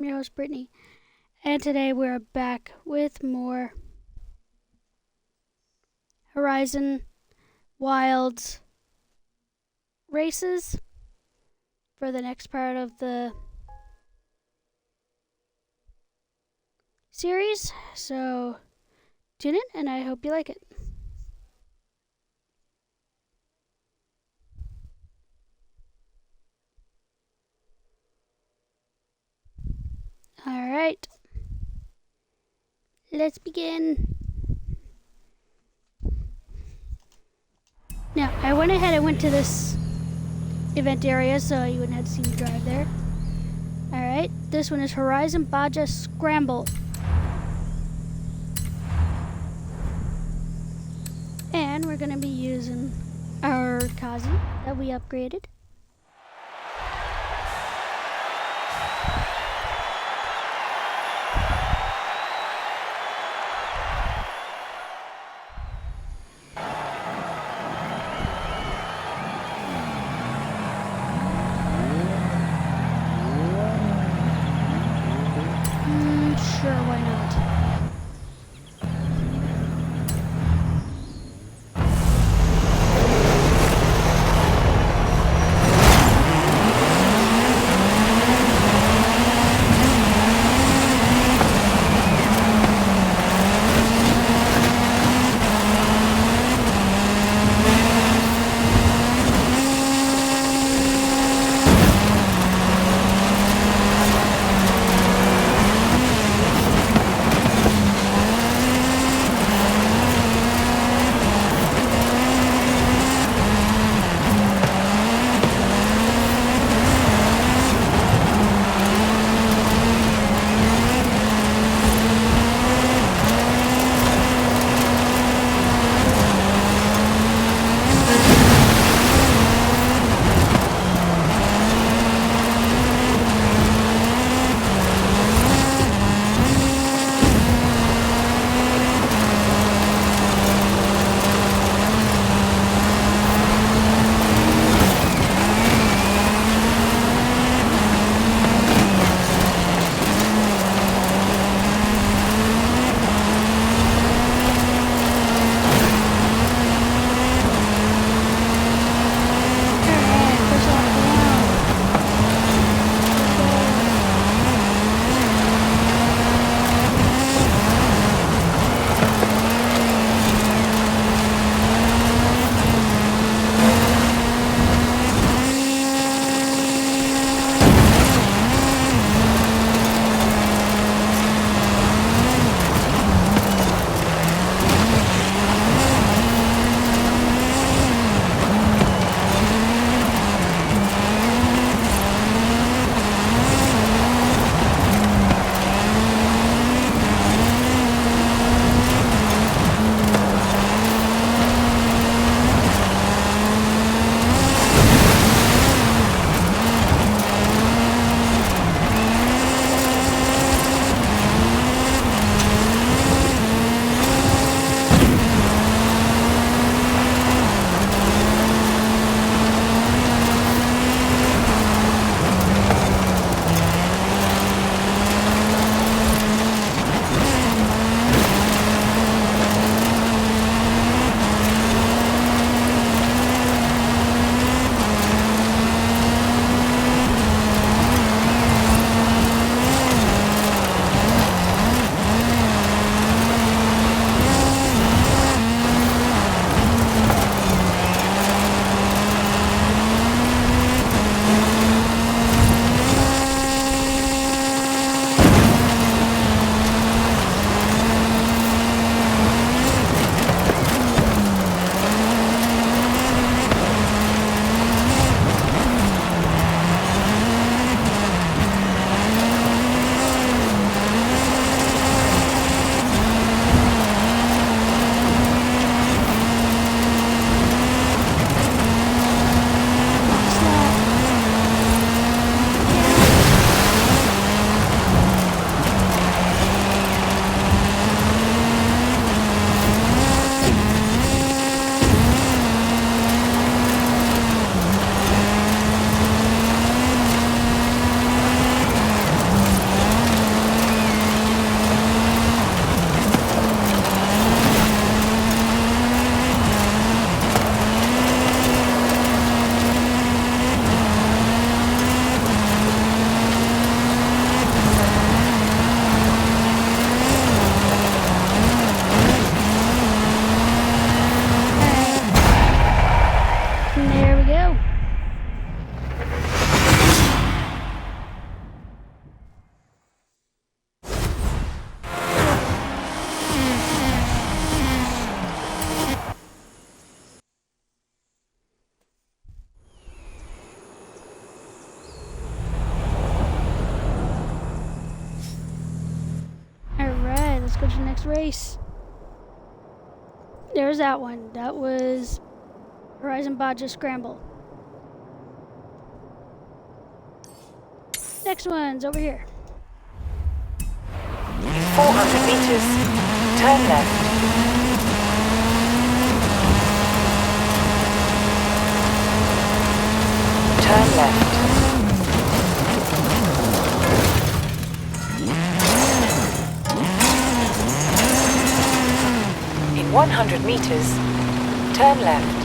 I'm your host, Brittany, and today we're back with more Horizon Wilds races for the next part of the series. So tune in, and I hope you like it. Alright, let's begin. Now, I went ahead and went to this event area so you wouldn't have to see me drive there. Alright, this one is Horizon Baja Scramble. And we're going to be using our Kazi that we upgraded. Sure, why not? go to the next race. There's that one. That was Horizon Baja Scramble. Next one's over here. 400 meters. Turn left. Turn left. In 100 meters, turn left.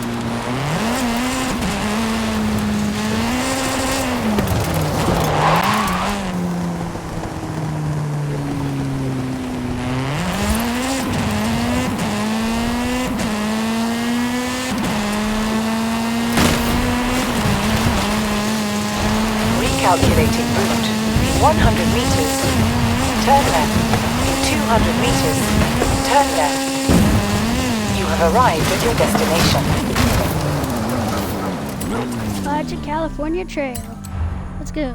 Calculating route. In 100 meters, turn left. In 200 meters, turn left. You have arrived at your destination. Baja California Trail. Let's go.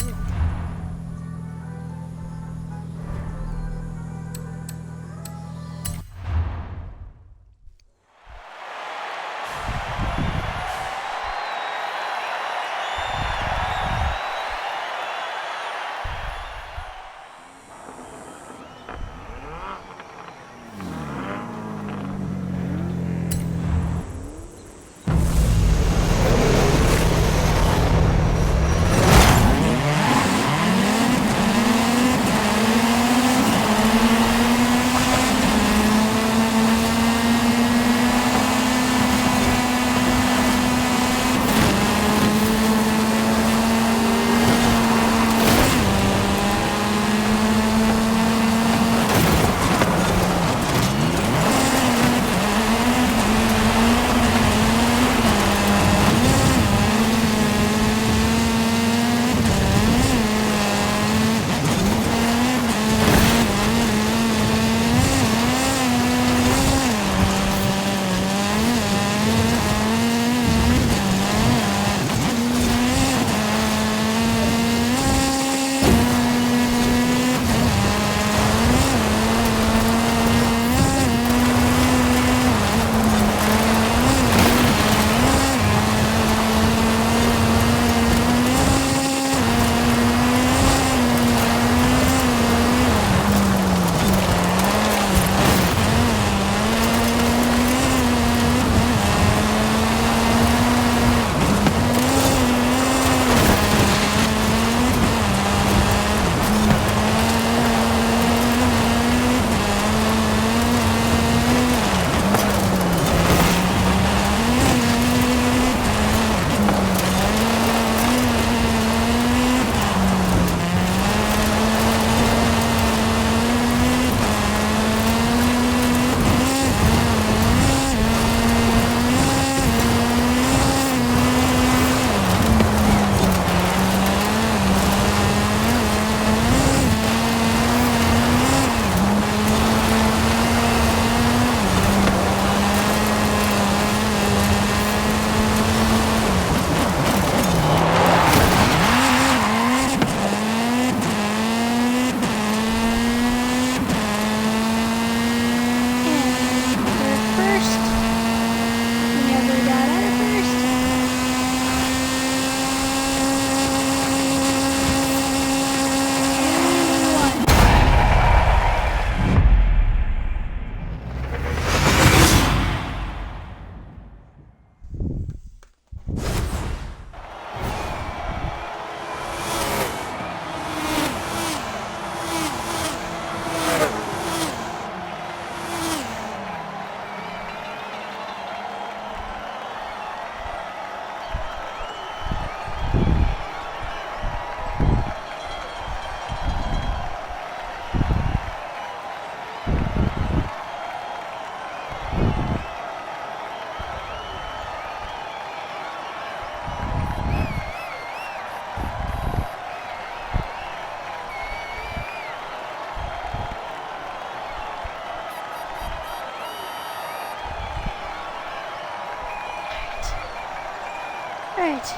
Alright.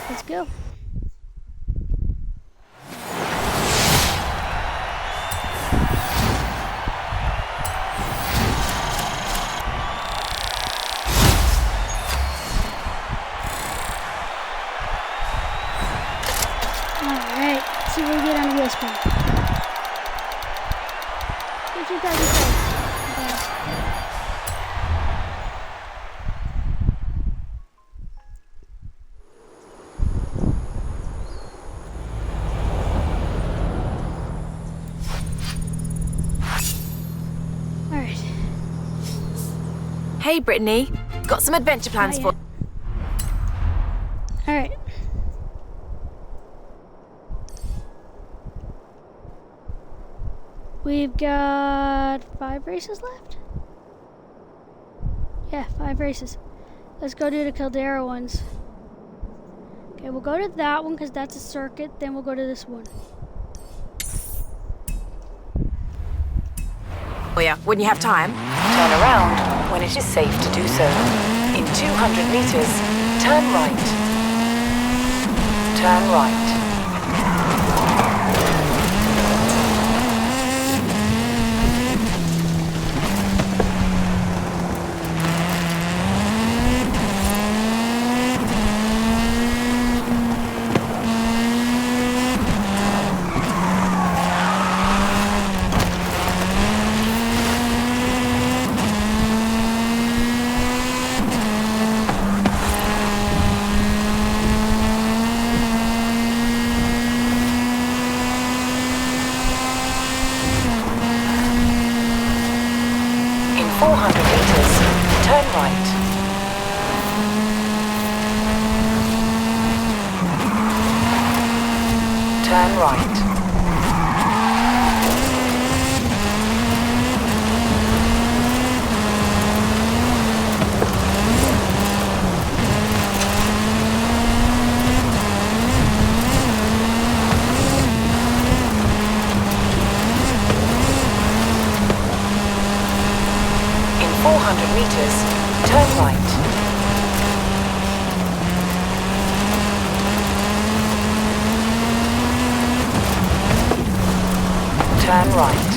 Let's go. this one. 15,000 credits. Alright. Hey, Brittany. Got some adventure plans for... Alright. We've got 5 races left? Yeah, 5 races. Let's go do the Caldera ones. Okay, we'll go to that one because that's a circuit. Then we'll go to this one. Oh yeah, when you have time. Turn around when it is safe to do so. In 200 meters, turn right. Turn right. In 400 meters, turn right. Turn right. In 400 meters, turn right. Turn right.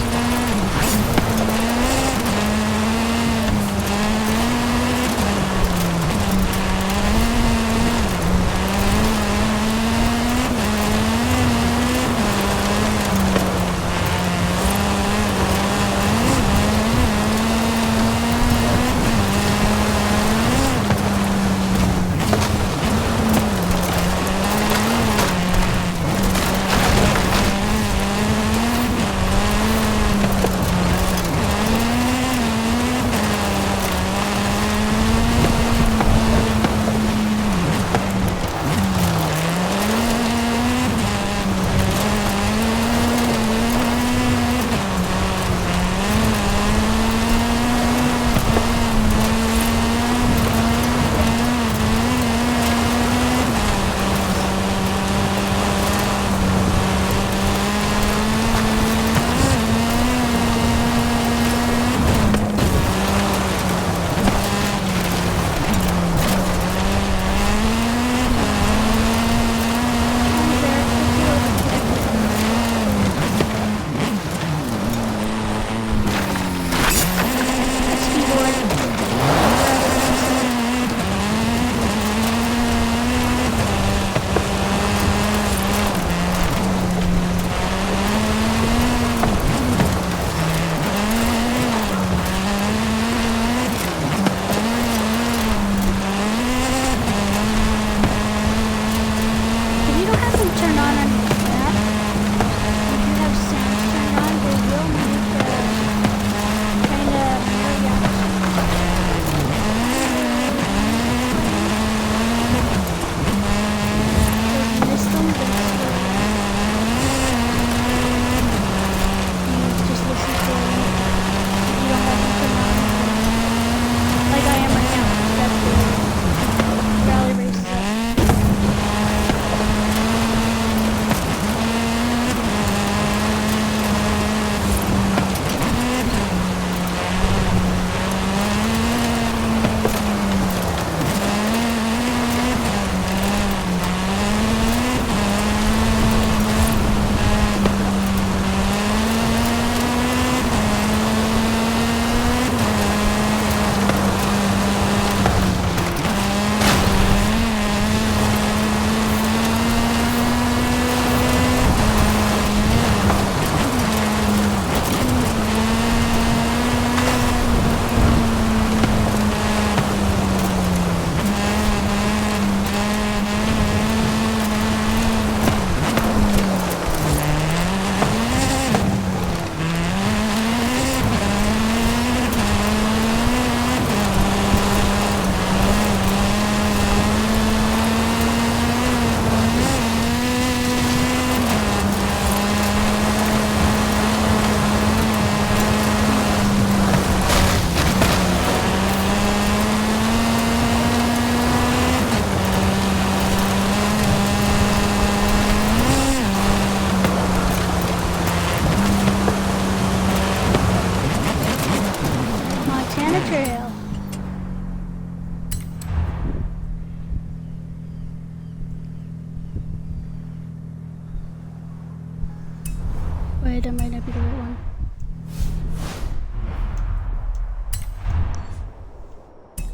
Wait, that might not be the right one.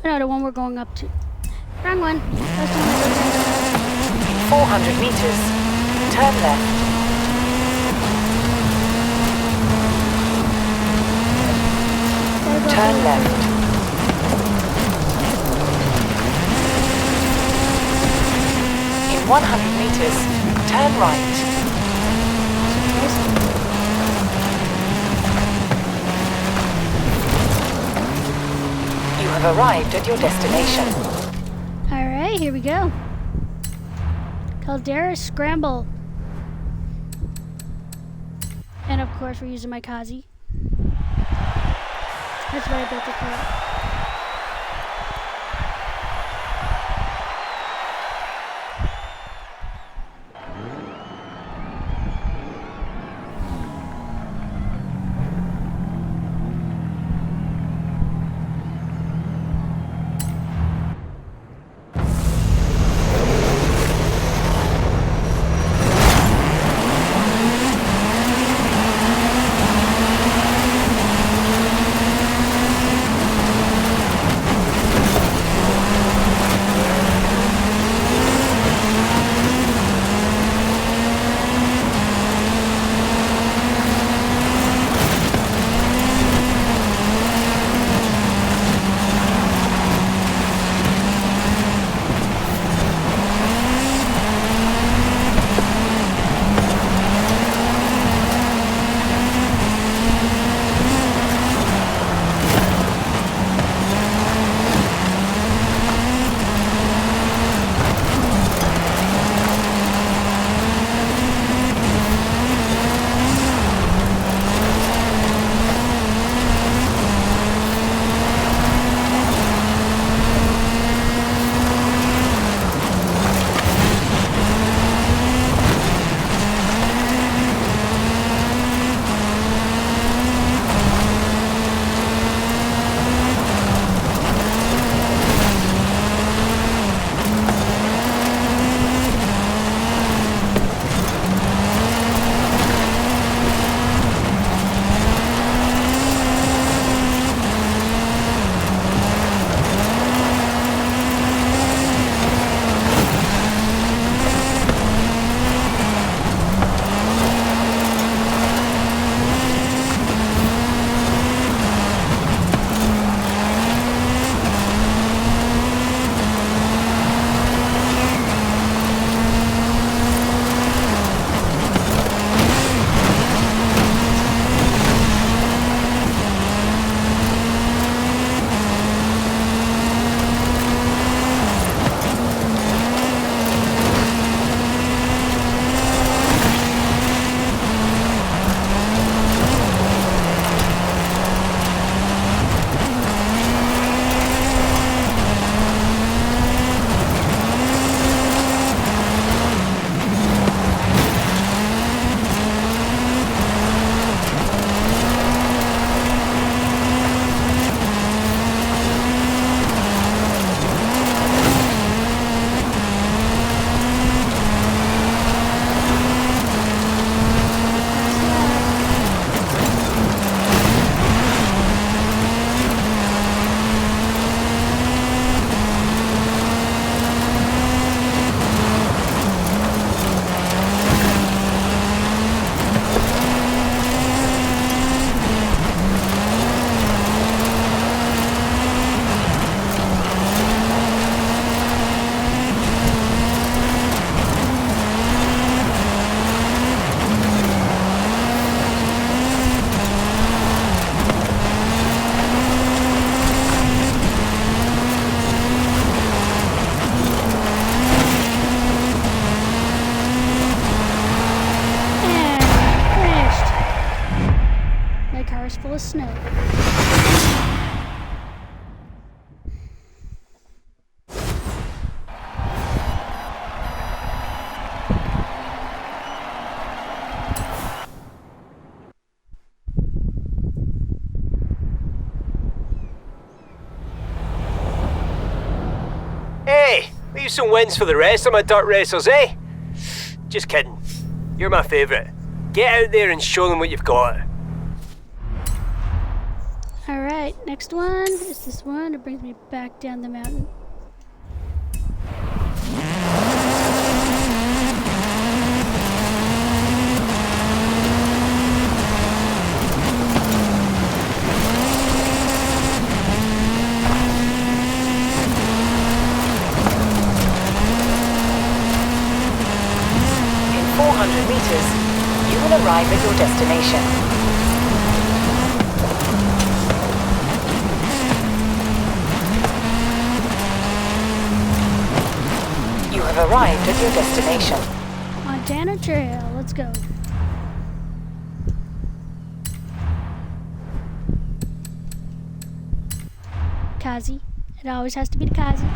No, the one we're going up to. Wrong one. That's the one that goes 400 meters. Turn left. in. Turn left. In 100 meters, turn right. You have arrived at your destination. Alright, here we go. Caldera Scramble. And of course we're using my Kazi. That's what I built it for. full of snow. Hey, leave some wins for the rest of my dirt racers, eh? Just kidding. You're my favourite. Get out there and show them what you've got. Alright, next one is this one. It brings me back down the mountain. In 400 meters, you will arrive at your destination. You have arrived at your destination. Montana Trail, let's go. Kazi. It always has to be the Kazi.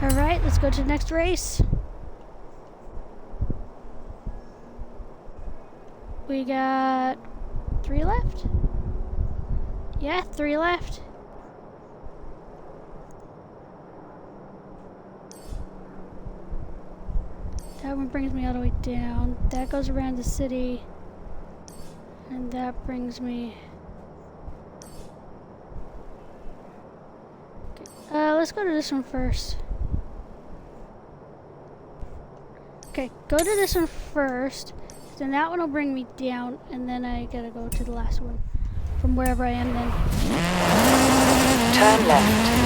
Alright, let's go to the next race. We got 3 left? Yeah, 3 left. That one brings me all the way down. That goes around the city. And that brings me... Okay. Let's go to this one first. Okay, go to this one first. Then that one will bring me down, and then I gotta go to the last one. From wherever I am then. Turn left.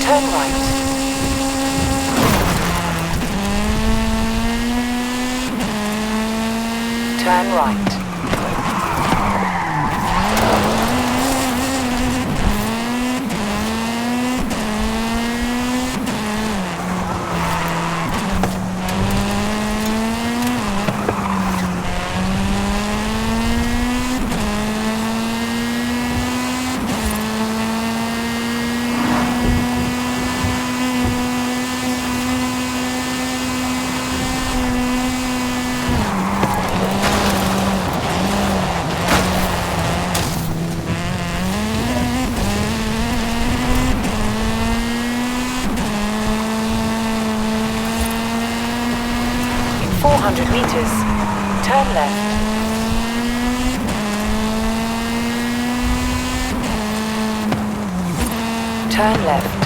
Turn right. Turn right. In 400 meters, turn left. Turn left.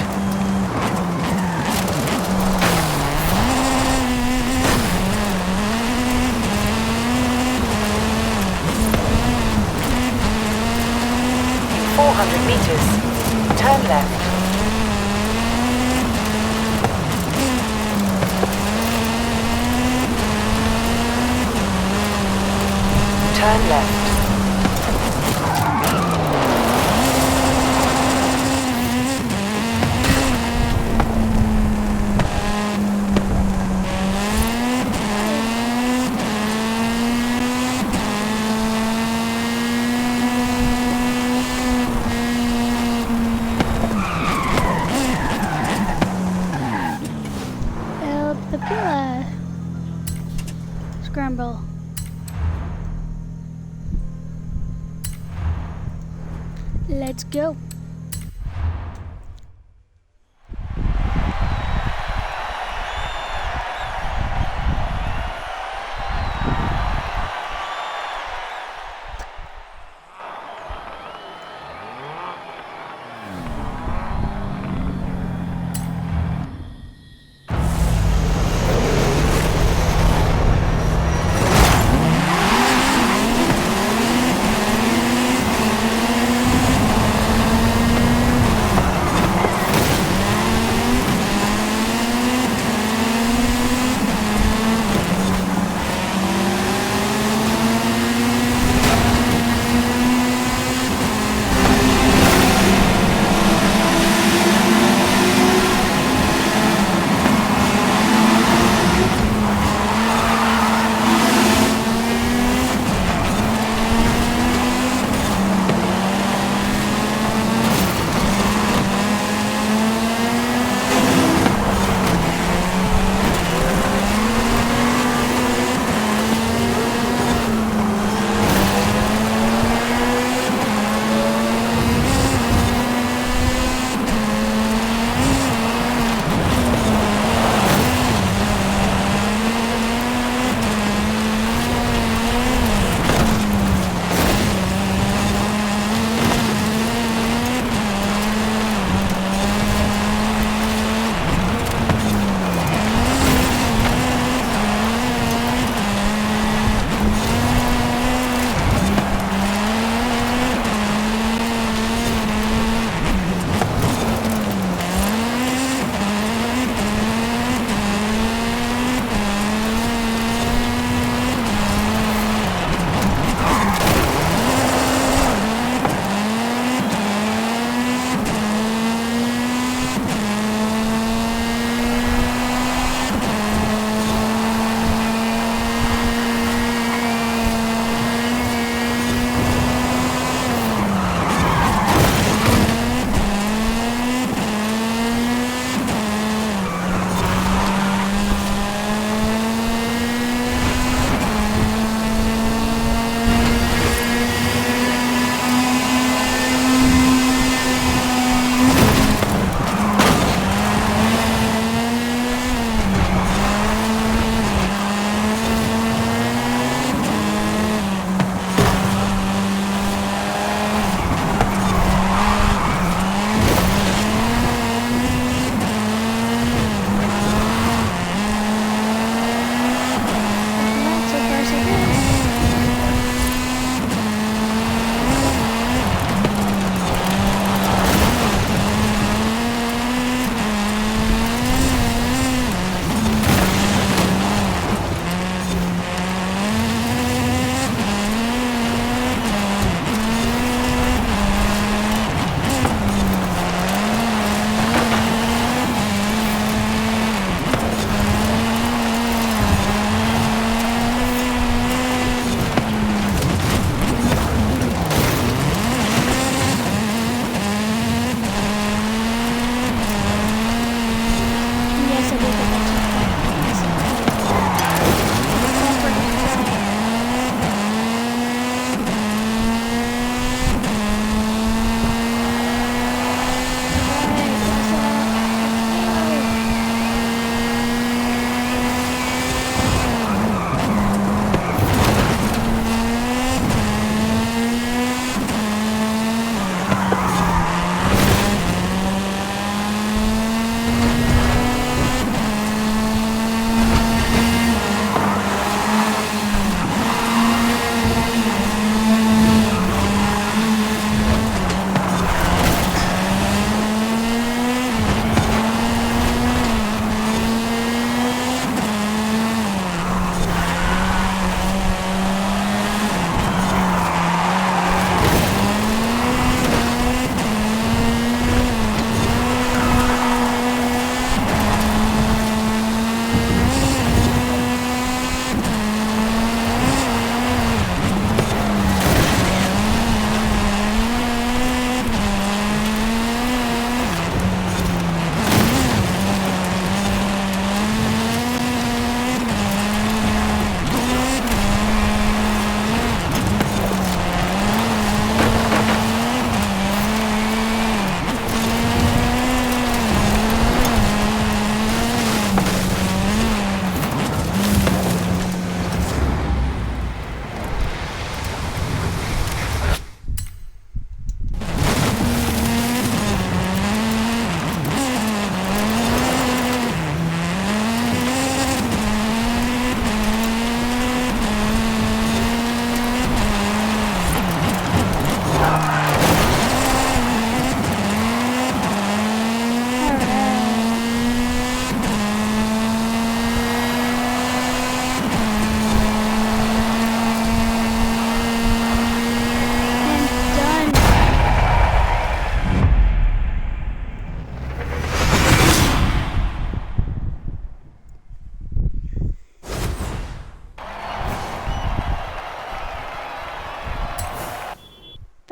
In 400 meters, turn left. Turn left. El Papilla. Scramble. Let's go.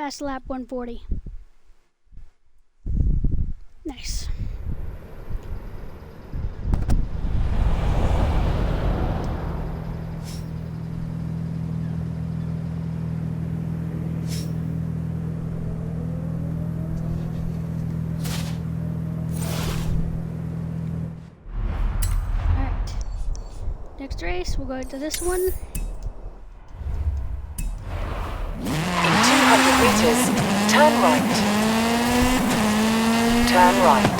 fast lap 140. Nice. Alright. Next race, we'll go to this one. In 200 meters, turn right. Turn right.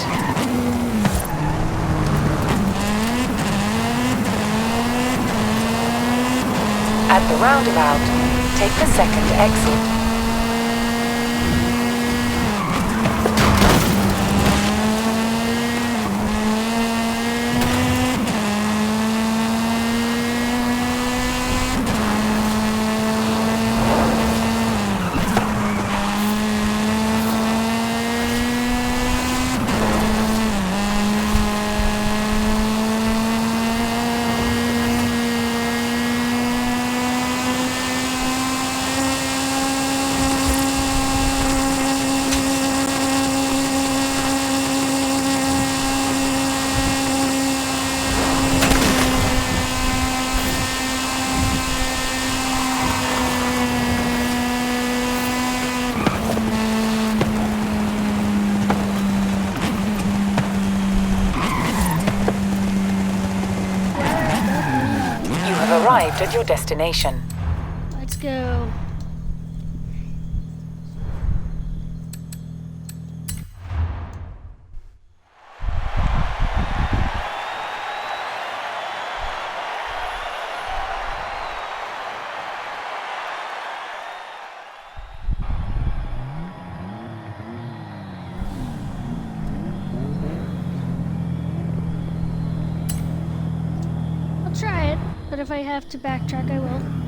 At the roundabout, take the second exit. Arrived at your destination. Let's go. I'll try it. But if I have to backtrack, I will.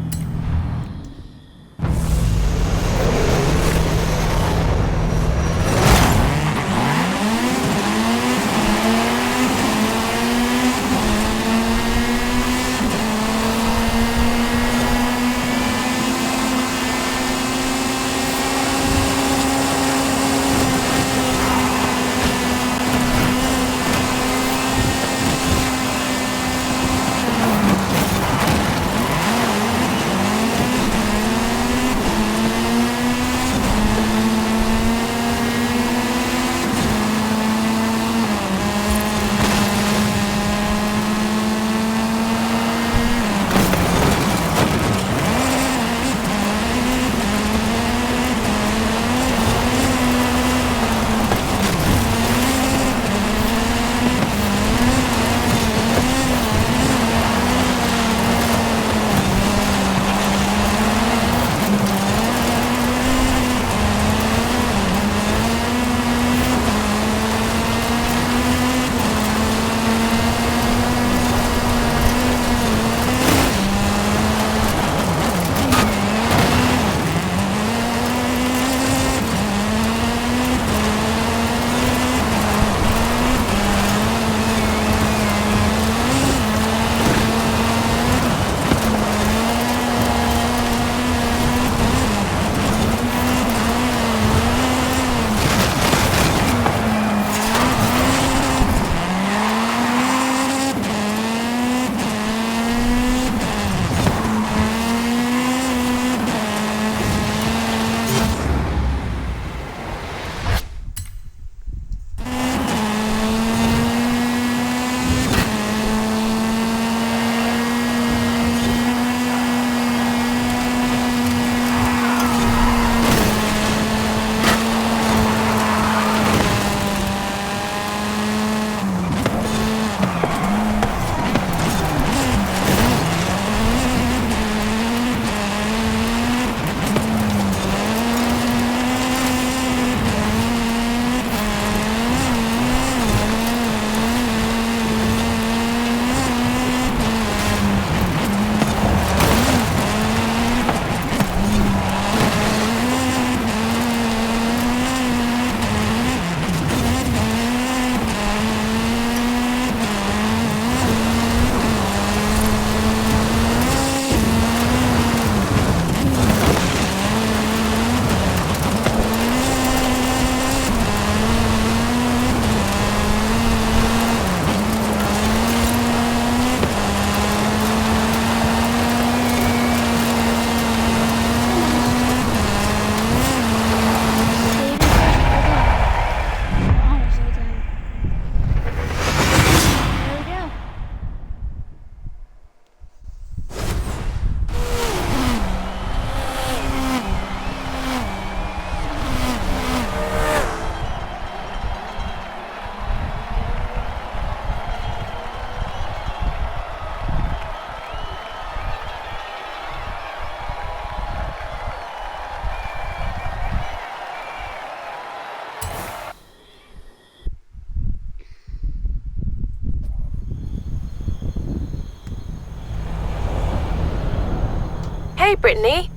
Hey, Brittany.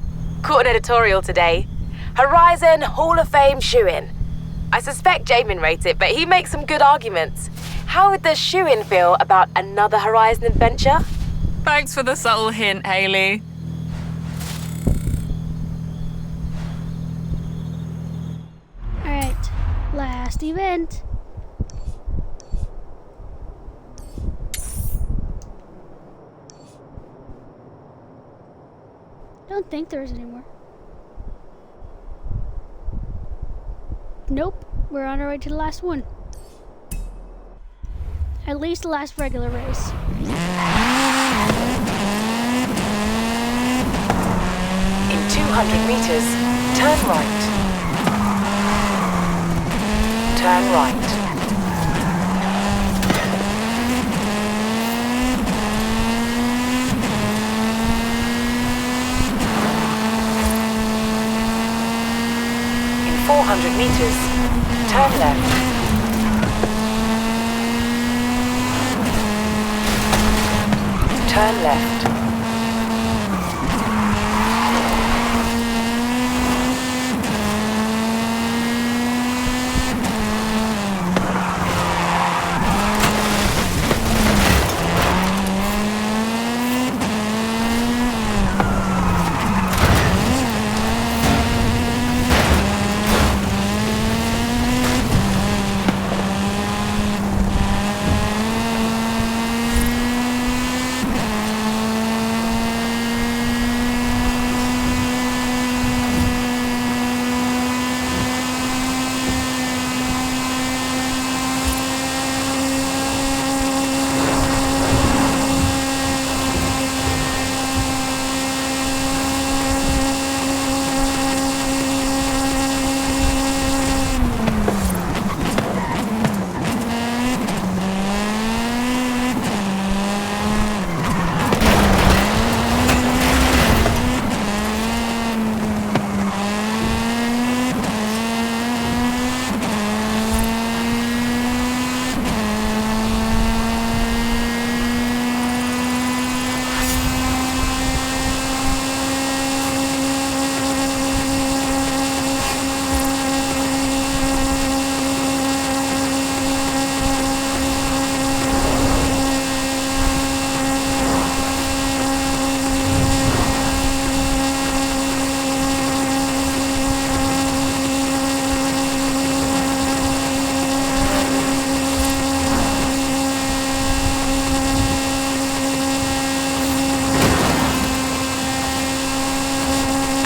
Caught an editorial today. Horizon Hall of Fame shoe-in. I suspect Jamin wrote it, but he makes some good arguments. How would the shoe-in feel about another Horizon adventure? Thanks for the subtle hint, Hayley. Alright, last event. Don't think there is anymore. Nope, we're on our way to the last one. At least the last regular race. In 200 meters, turn right. Turn right. In 400 meters, turn left. Turn left.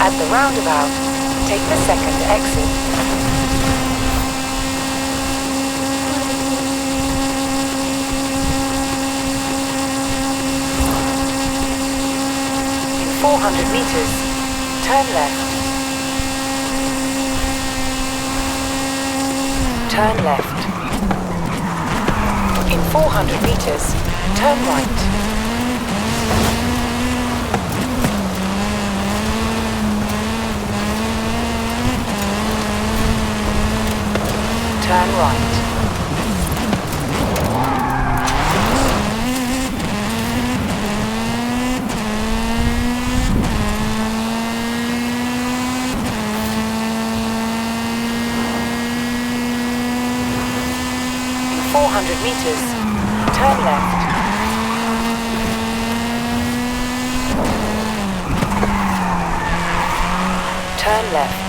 At the roundabout, take the second exit. In 400 meters, turn left. Turn left. In 400 meters, turn right. Turn right. In 400 meters, turn left. Turn left.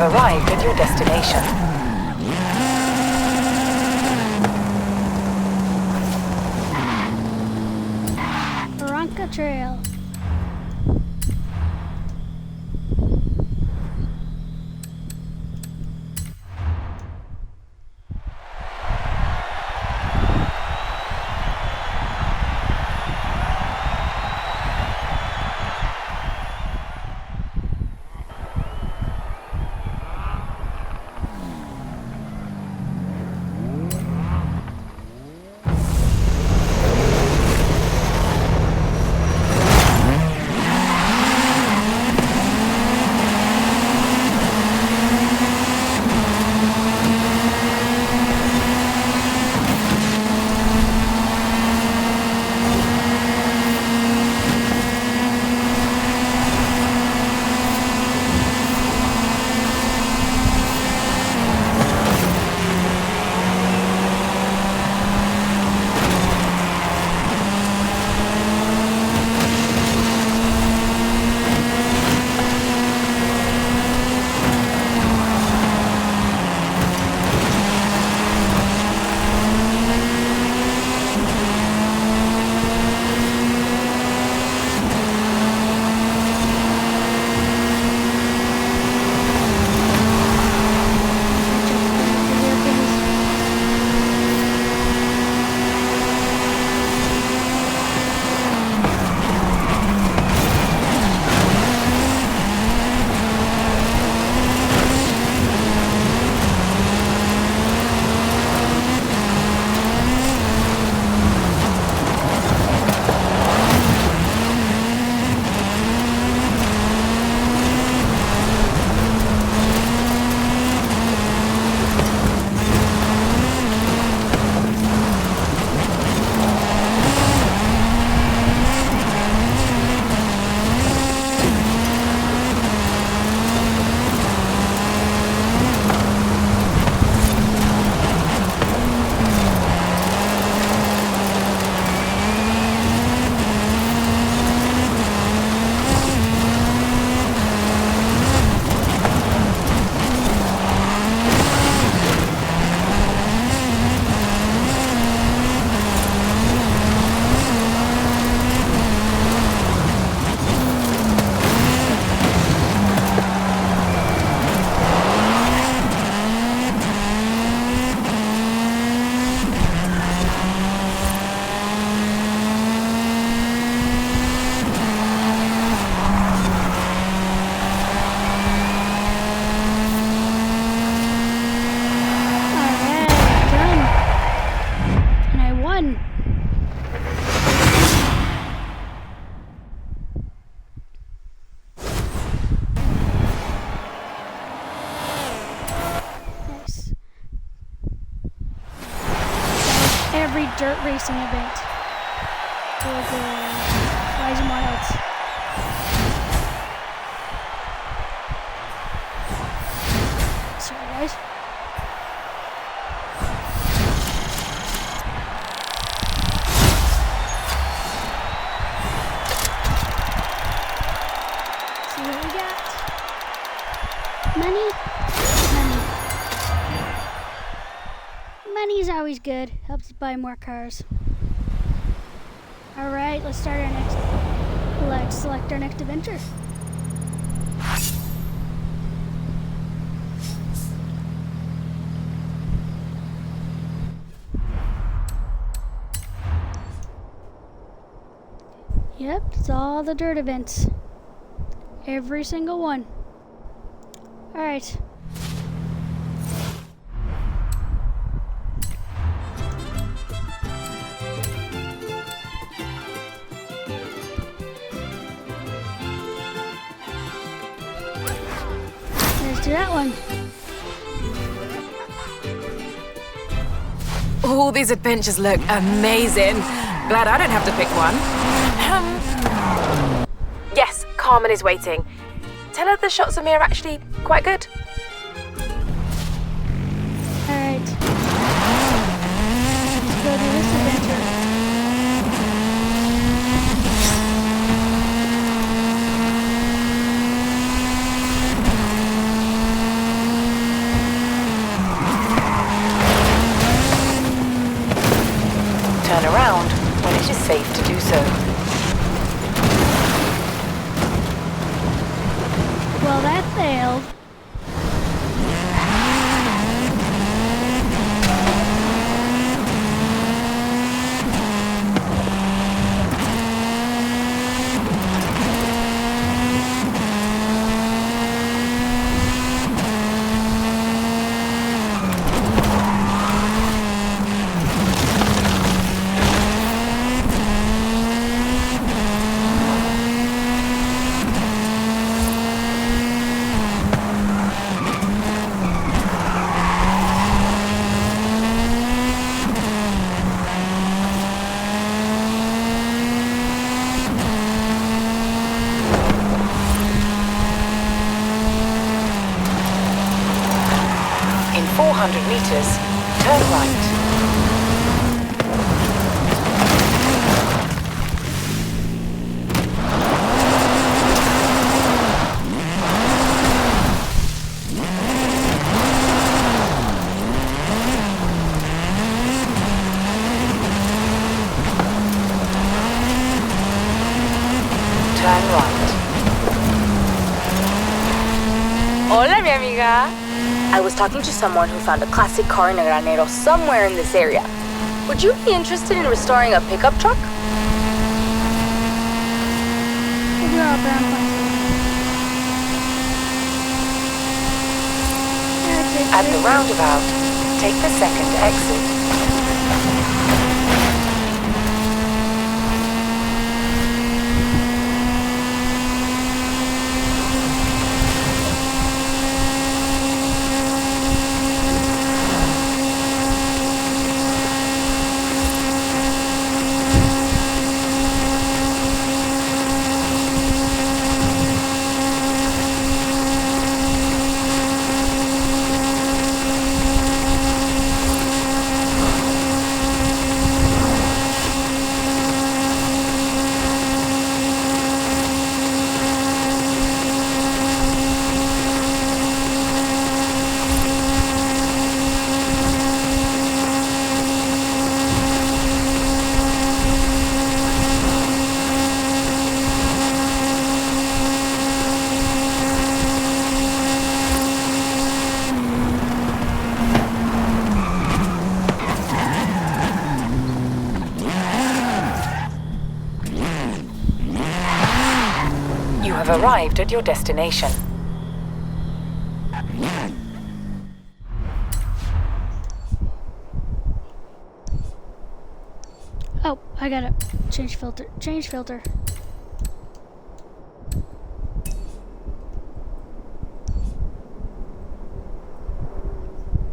Arrived at your destination. Barranca Trail. every dirt racing event. For the Horizon Wilds. Sorry, guys. See what we got. Money. Money's always good. Helps you buy more cars. Alright, let's start our next. Let's select our next adventure. Yep, it's all the dirt events. Every single one. Alright. Let's do that one. All these adventures look amazing. Glad I don't have to pick one. Yes, Carmen is waiting. Tell her the shots of me are actually quite good. Alright. Let's go do this adventure. Turn around when it is safe to do so. Well, that failed. In 400 meters, turn right. Turn right. Hola, mi amiga. I was talking to someone who found a classic car in a granero somewhere in this area. Would you be interested in restoring a pickup truck? We'll do our brown ones. At the roundabout, take the second exit. You have arrived at your destination. Oh, I gotta change filter. Change filter.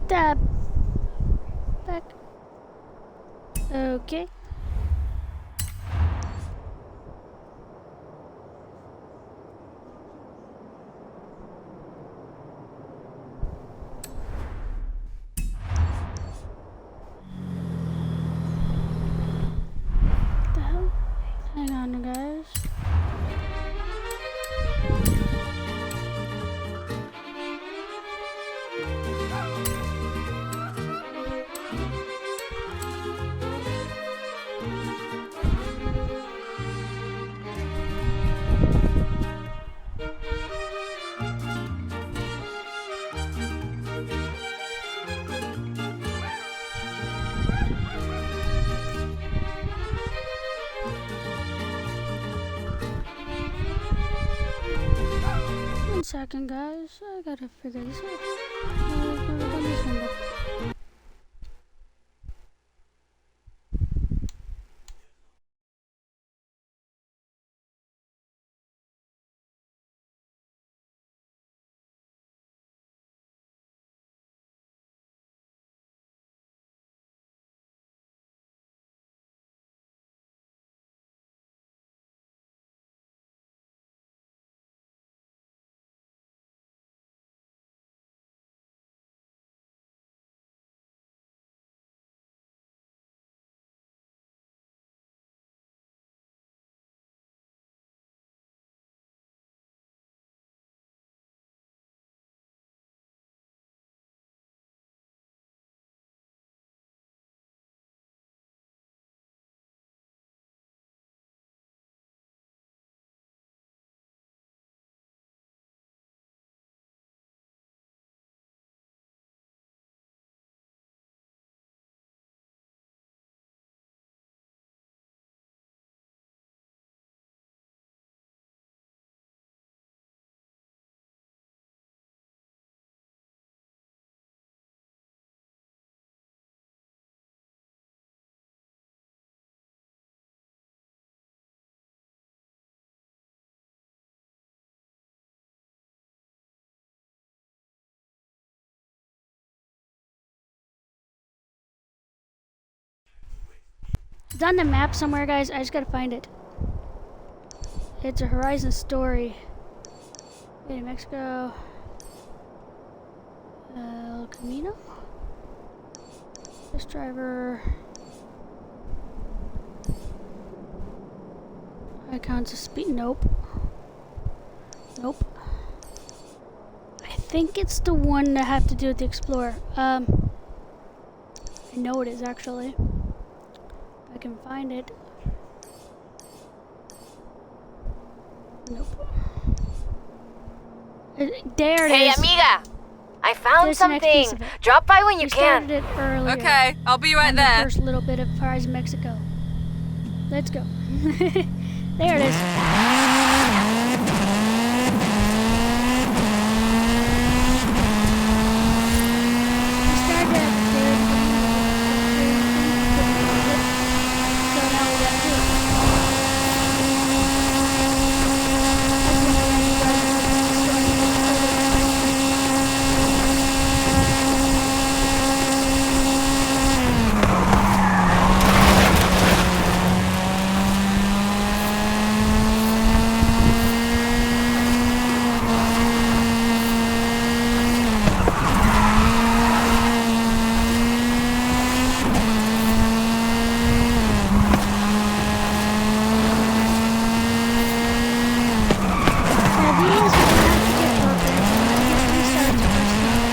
Tab. Back. Okay. What the hell? Hang on, guys. One second, guys. I gotta figure this out. I've never done this one before. It's on the map somewhere, guys. I just gotta find it. It's a Horizon story. In Mexico. Camino? This driver. Icons of speed. Nope. Nope. I think it's the one that have to do with the Explorer. I know it is actually. I can find it. Nope. There it Hey, is. amiga! I found There's the next piece something. of it. Drop by when you We can. started it earlier. Okay, I'll be right on the there. first little bit of Horizon Mexico. Let's go. There it is. We started at the very beginning of it, so now we gotta do it. Now these we don't have to get perfect. Get restarts first time.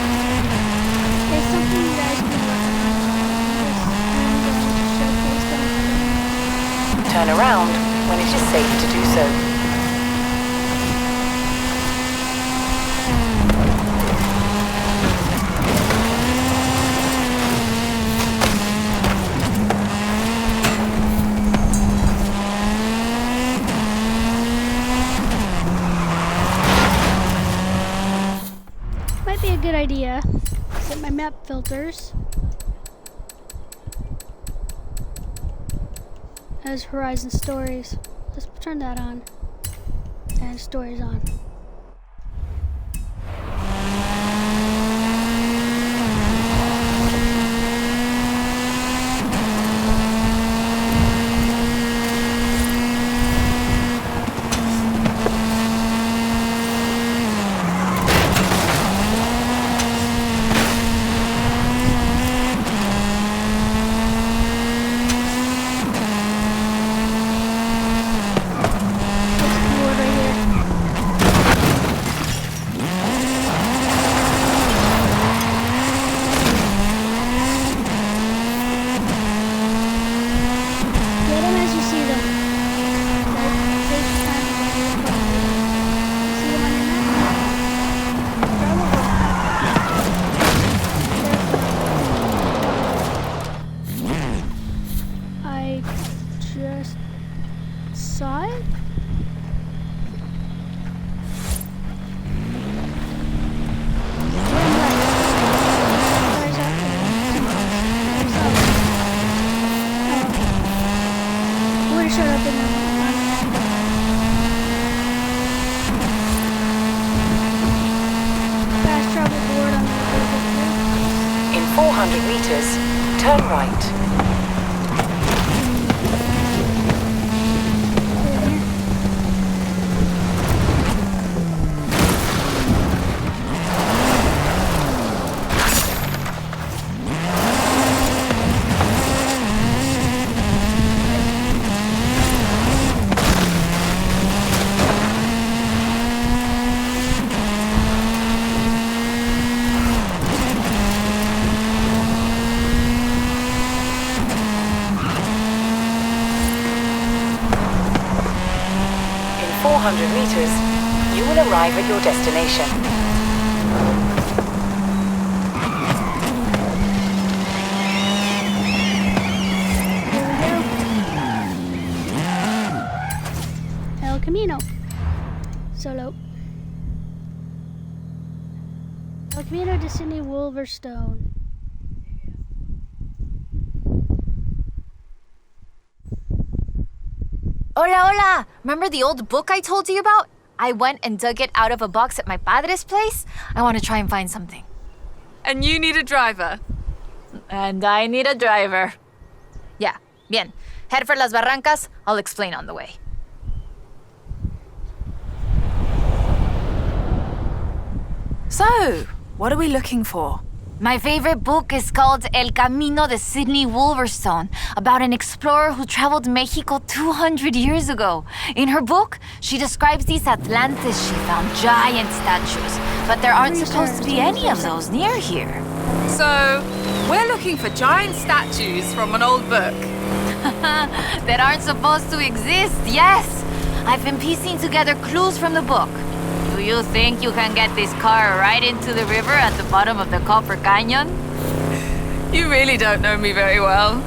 It's something you guys can work on. I'm going to showcase them. Turn around when it is safe to do so. Might be a good idea. Set my map filters as Horizon Stories. Let's turn that on. And Stories on. 200 meters, turn right. In 400 meters, you will arrive at your destination. El Camino. Solo. El Camino de Sydney Wolverstone. Hola, hola! Remember the old book I told you about? I went and dug it out of a box at my padre's place. I want to try and find something. And you need a driver. And I need a driver. Yeah, bien. Head for Las Barrancas. I'll explain on the way. So, what are we looking for? My favorite book is called El Camino de Sydney Wolverstone, about an explorer who traveled Mexico 200 years ago. In her book, she describes these Atlantis she found, giant statues, but there aren't supposed to be any of those near here. So, we're looking for giant statues from an old book. That aren't supposed to exist, yes! I've been piecing together clues from the book. Do you think you can get this car right into the river at the bottom of the Copper Canyon? You really don't know me very well.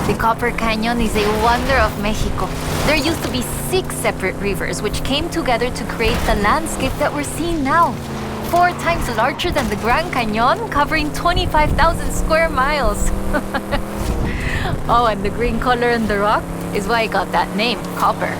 The Copper Canyon is a wonder of Mexico. There used to be 6 separate rivers which came together to create the landscape that we're seeing now. 4 times larger than the Grand Canyon, covering 25,000 square miles. Oh, and the green color in the rock is why I got that name, copper.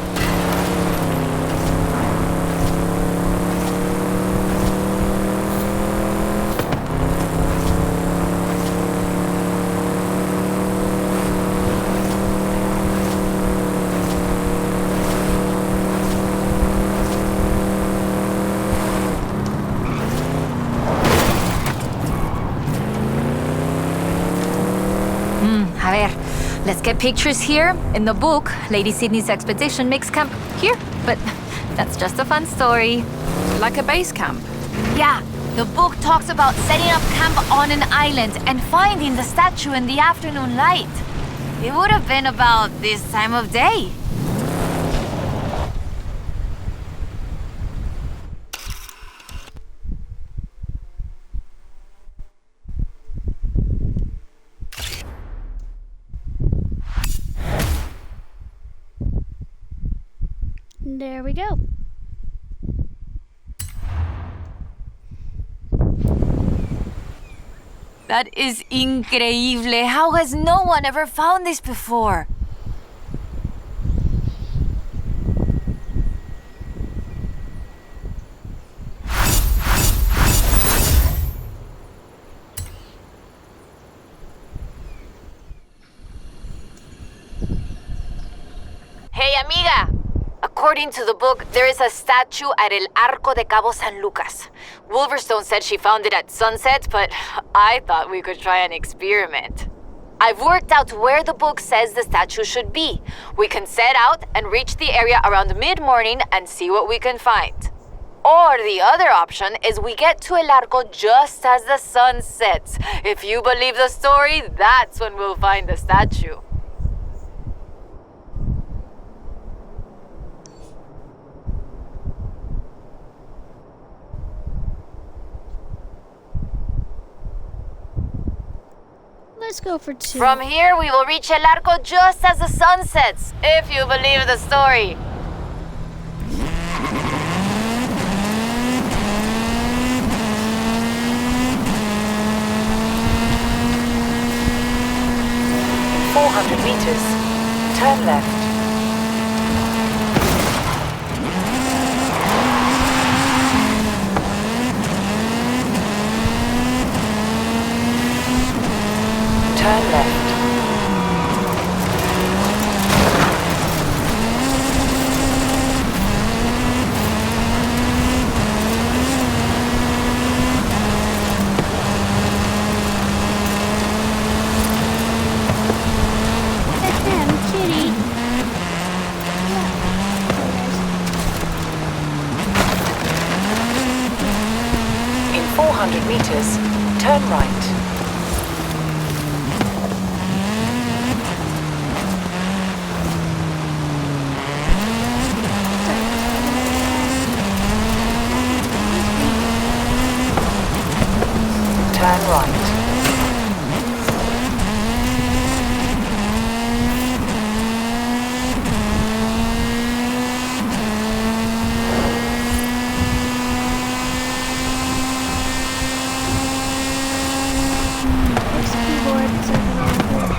A ver, let's get pictures here. In the book, Lady Sydney's expedition makes camp here, but that's just a fun story. Like a base camp. Yeah, the book talks about setting up camp on an island and finding the statue in the afternoon light. It would have been about this time of day. There we go. That is increíble. How has no one ever found this before? Hey, amiga. According to the book, there is a statue at El Arco de Cabo San Lucas. Wolverstone said she found it at sunset, but I thought we could try an experiment. I've worked out where the book says the statue should be. We can set out and reach the area around mid-morning and see what we can find. Or the other option is we get to El Arco just as the sun sets. If you believe the story, that's when we'll find the statue. Let's go for 2. From here, we will reach El Arco just as the sun sets, if you believe the story. In 400 meters, turn left. Turn left. Kitty. In 400 meters, turn right. Turn right. There's the keyboard. It's over there.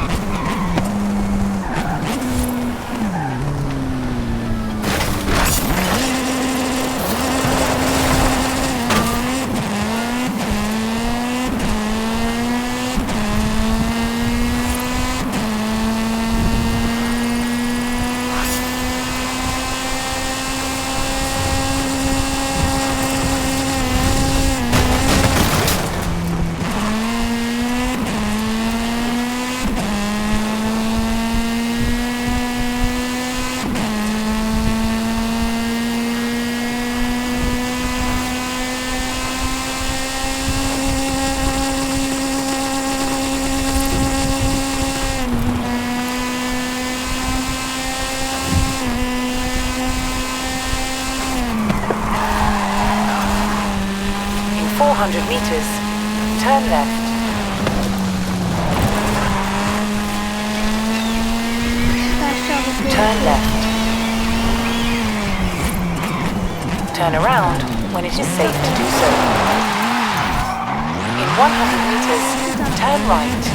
In 400 meters, turn left. Fast travel forward. Turn left. Turn around when it is safe to do so. In 100 meters, turn right.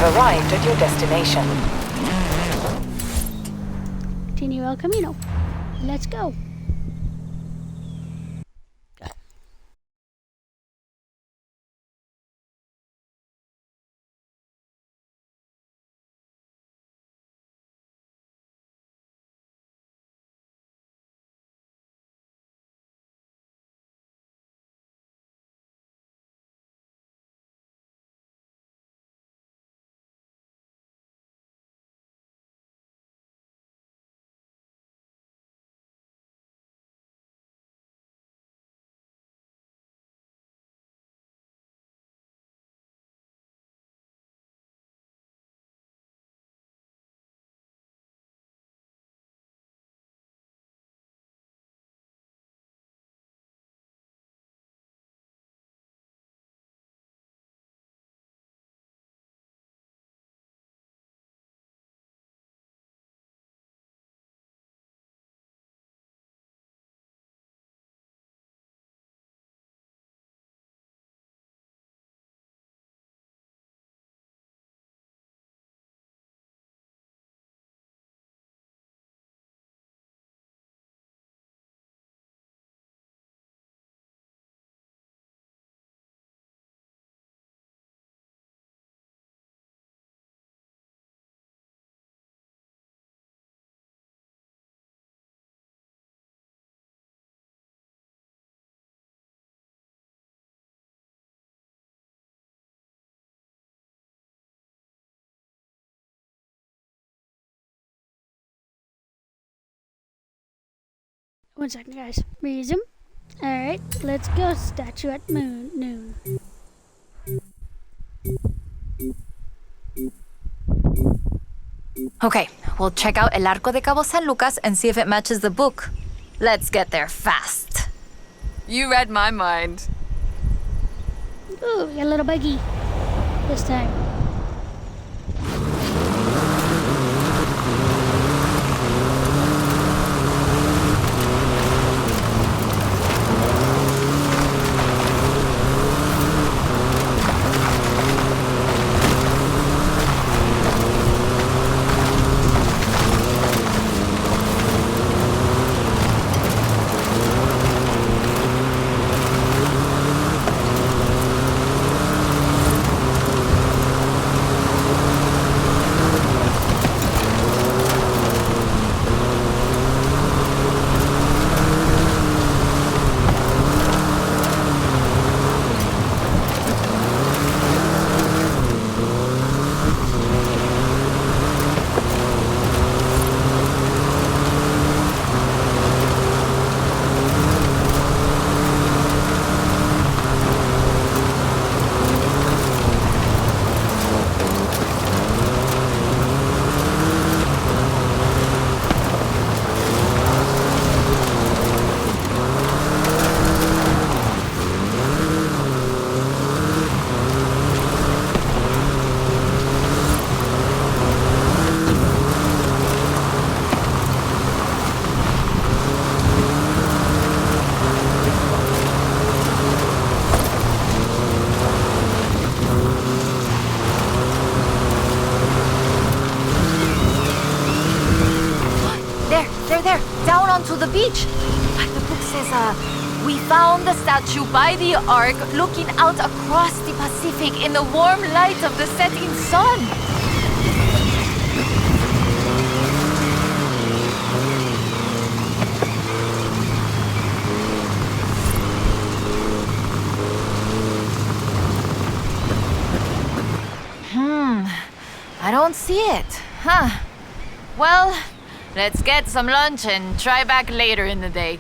have arrived at your destination. Continue El Camino. Let's go. One second, guys. Resume. Alright, let's go. Statue at noon. Okay, we'll check out El Arco de Cabo San Lucas and see if it matches the book. Let's get there fast. You read my mind. Ooh, we got a little buggy this time. There, down onto the beach. The book says, we found the statue by the ark looking out across the Pacific in the warm light of the setting sun. I don't see it. Huh. Well, let's get some lunch and try back later in the day.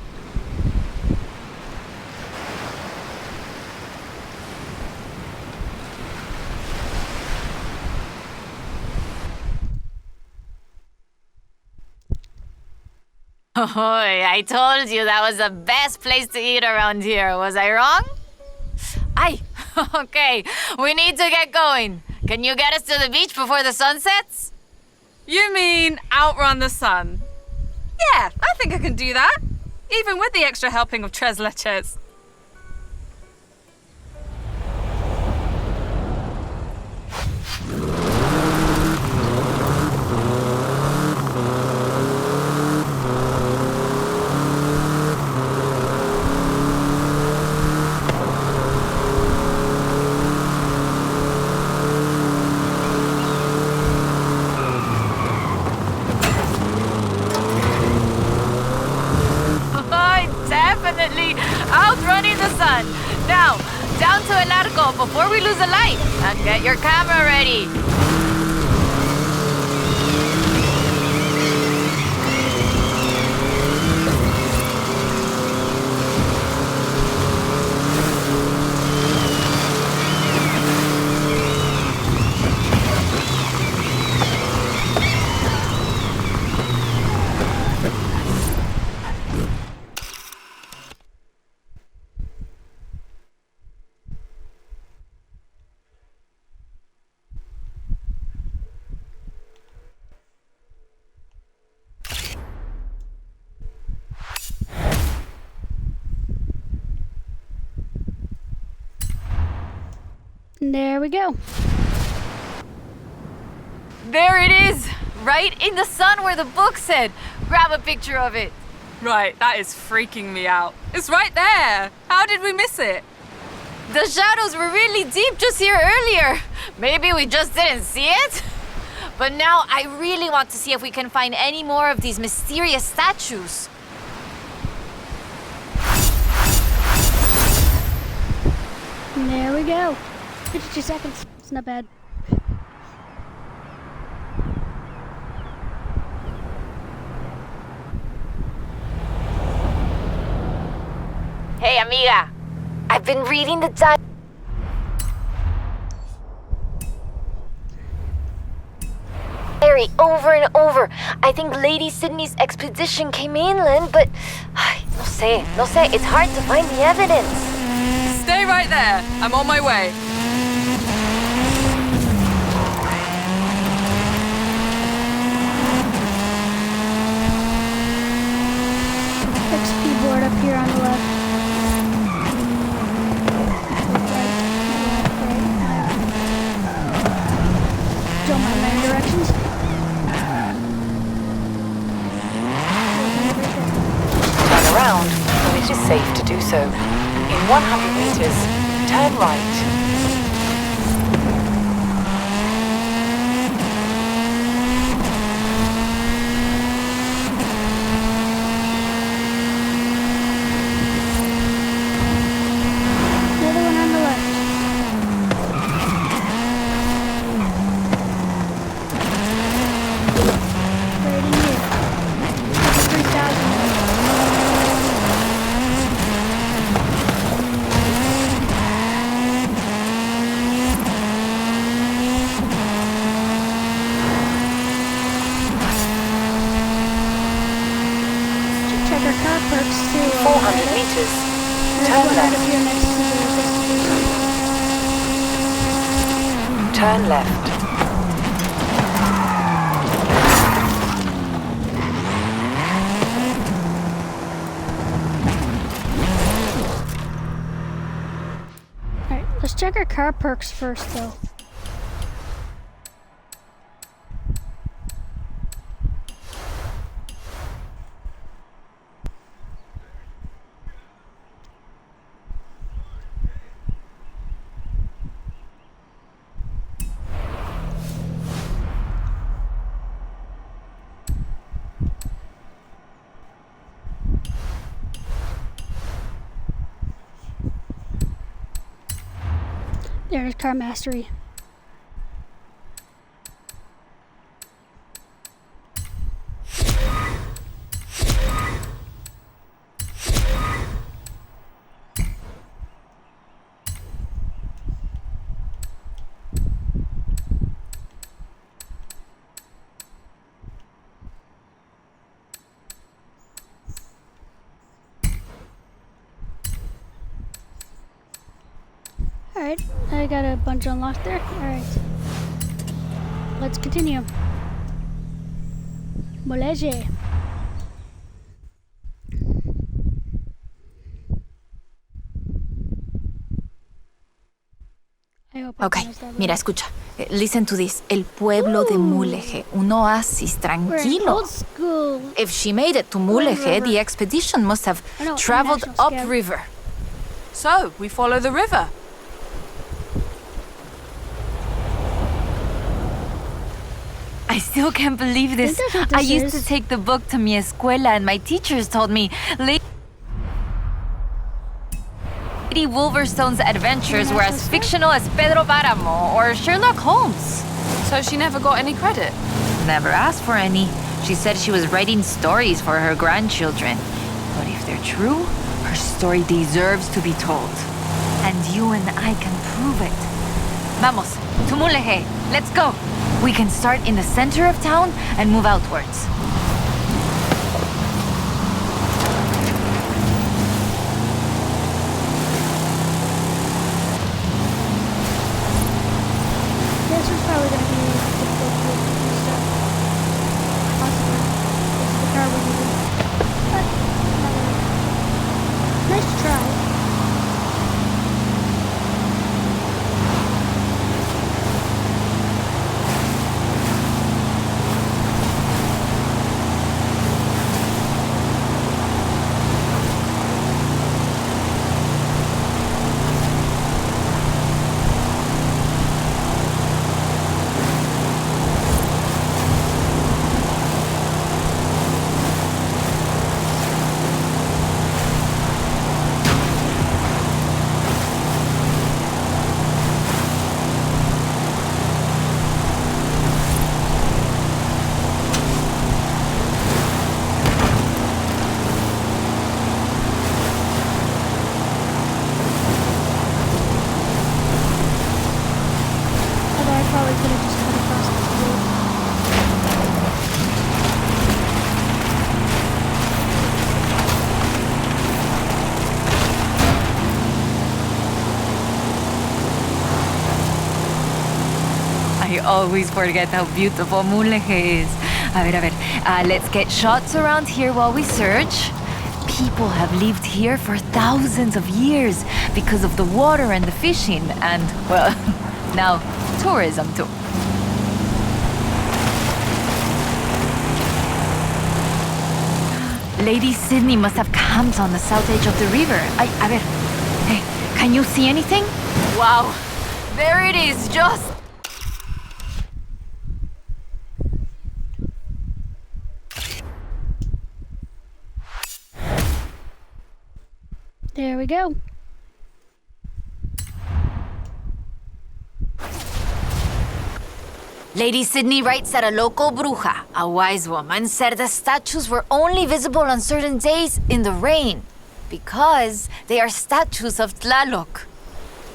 Oh, I told you that was the best place to eat around here. Was I wrong? Aye. Okay, we need to get going. Can you get us to the beach before the sun sets? You mean outrun the sun? Yeah, I think I can do that. Even with the extra helping of tres leches. before we lose a light. And get your camera ready. There we go. There it is, right in the sun where the book said. Grab a picture of it. Right, that is freaking me out. It's right there. How did we miss it? The shadows were really deep just here earlier. Maybe we just didn't see it? But now I really want to see if we can find any more of these mysterious statues. There we go. 52 seconds. It's not bad. Hey, amiga. I've been reading the diary over and over. I think Lady Sydney's expedition came inland, but no sé. It's hard to find the evidence. Stay right there. I'm on my way. XP board up here on the left. Don't mind my directions. Turn around when it is safe to do so. In 100 meters, turn right. The other one on the left. Right in here. 3,000. Check our car parks too. 400 meters, There's turn one right up left. here next to the destination. Turn left. Alright, let's check our car perks first though. There's car mastery. Alright, I got a bunch unlocked there. Alright. Let's continue. Moleje. I hope I Okay, pronounced that mira, right. escucha. Listen to this. El pueblo de Mulegé, un oasis We're in tranquilo. old school. If she made it to Mulegé, River. the expedition must have Oh, no, traveled International Scout. upriver. So, we follow the river. I still can't believe this. Think that's what I this used is. to take the book to mi escuela and my teachers told me Lady Lady Wolverstone's adventures were as fictional as Pedro Páramo or Sherlock Holmes. So she never got any credit? Never asked for any. She said she was writing stories for her grandchildren. But if they're true, her story deserves to be told. And you and I can prove it. Vamos, Tumulehe, let's go. We can start in the center of town and move outwards. This was probably going to be difficult to do stuff. Possibly. This is the car we're using. But, nice try. Probably could have just cut across the field. I always forget how beautiful Mulegé is. A ver. Let's get shots around here while we search. People have lived here for thousands of years because of the water and the fishing and, well, now tourism too. Lady Sydney must have camped on the south edge of the river. A ver. Hey, can you see anything? Wow. There it is, just... There we go. Lady Sydney writes that a local bruja, a wise woman, said the statues were only visible on certain days in the rain because they are statues of Tlaloc.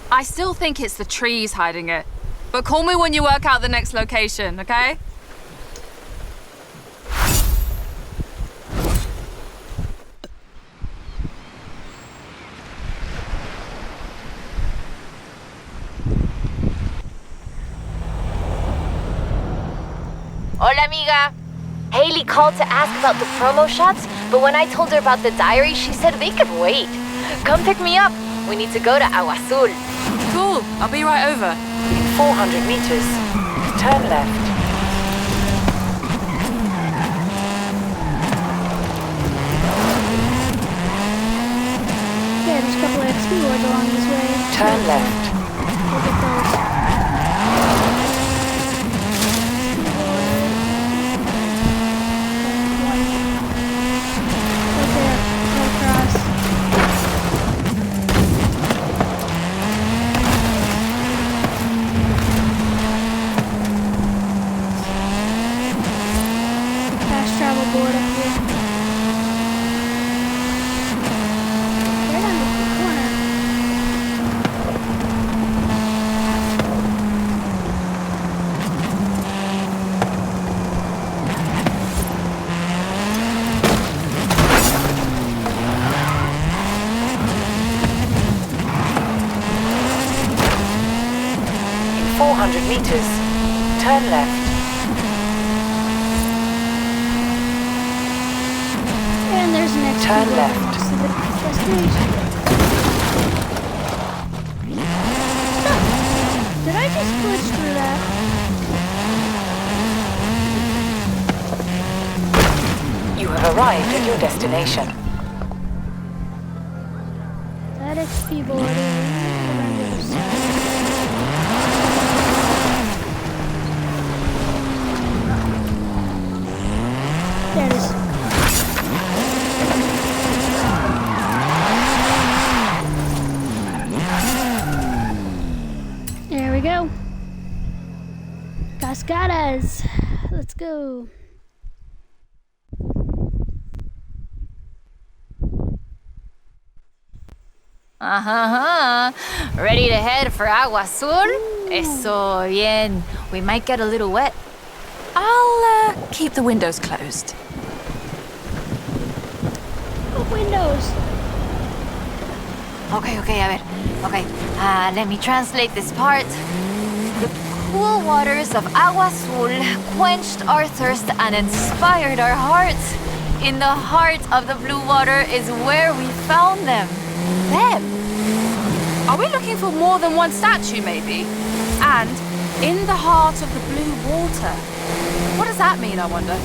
I still think it's the trees hiding it. But call me when you work out the next location, okay? Hola, amiga. Haley called to ask about the promo shots, but when I told her about the diary, she said they could wait. Come pick me up. We need to go to Agua Azul. Cool, I'll be right over. In 400 meters, turn left. Yeah, there's a couple of XP lords along this way. Turn left. Look at those. Meters. Turn left. And there's an extra Turn door left. to the destination. Stop! Did I just glitch through that? You have arrived at your destination. That XP board is there it is. Cascadas. Let's go. Ready to head for Agua Azul? Eso bien. We might get a little wet. I'll keep the windows closed. Oh, windows. Okay, a ver. Okay, let me translate this part. The cool waters of Agua Azul quenched our thirst and inspired our hearts. In the heart of the blue water is where we found them. Them? Are we looking for more than one statue, maybe? And in the heart of the blue water. What does that mean, I wonder?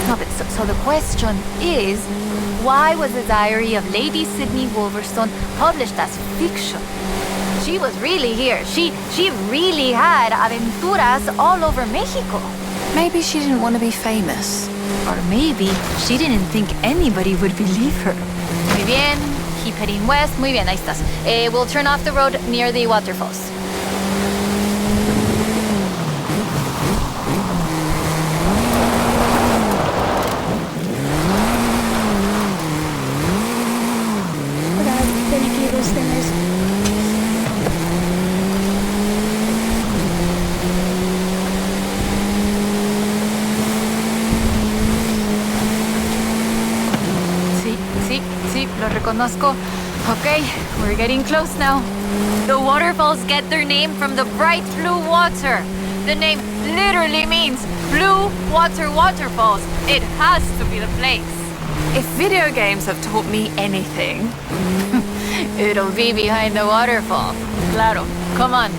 No, but so the question is, why was the diary of Lady Sydney Wolverstone published as fiction? She was really here. She really had aventuras all over Mexico. Maybe she didn't want to be famous. Or maybe she didn't think anybody would believe her. Muy bien. Keep heading west. Muy bien, ahí estás. We'll turn off the road near the waterfalls. Look how finicky this thing is. Sí, lo reconozco. Okay, we're getting close now. The waterfalls get their name from the bright blue water. The name literally means blue water waterfalls. It has to be the place. If video games have taught me anything, It'll be behind the waterfall. Claro, come on.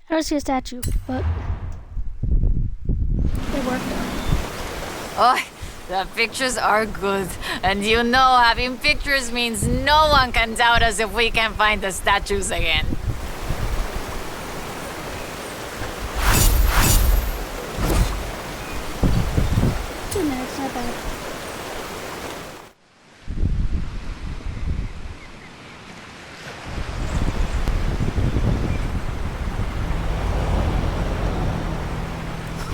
I don't see a statue, but it worked. Oh, the pictures are good. And you know having pictures means no one can doubt us if we can find the statues again. It's not bad.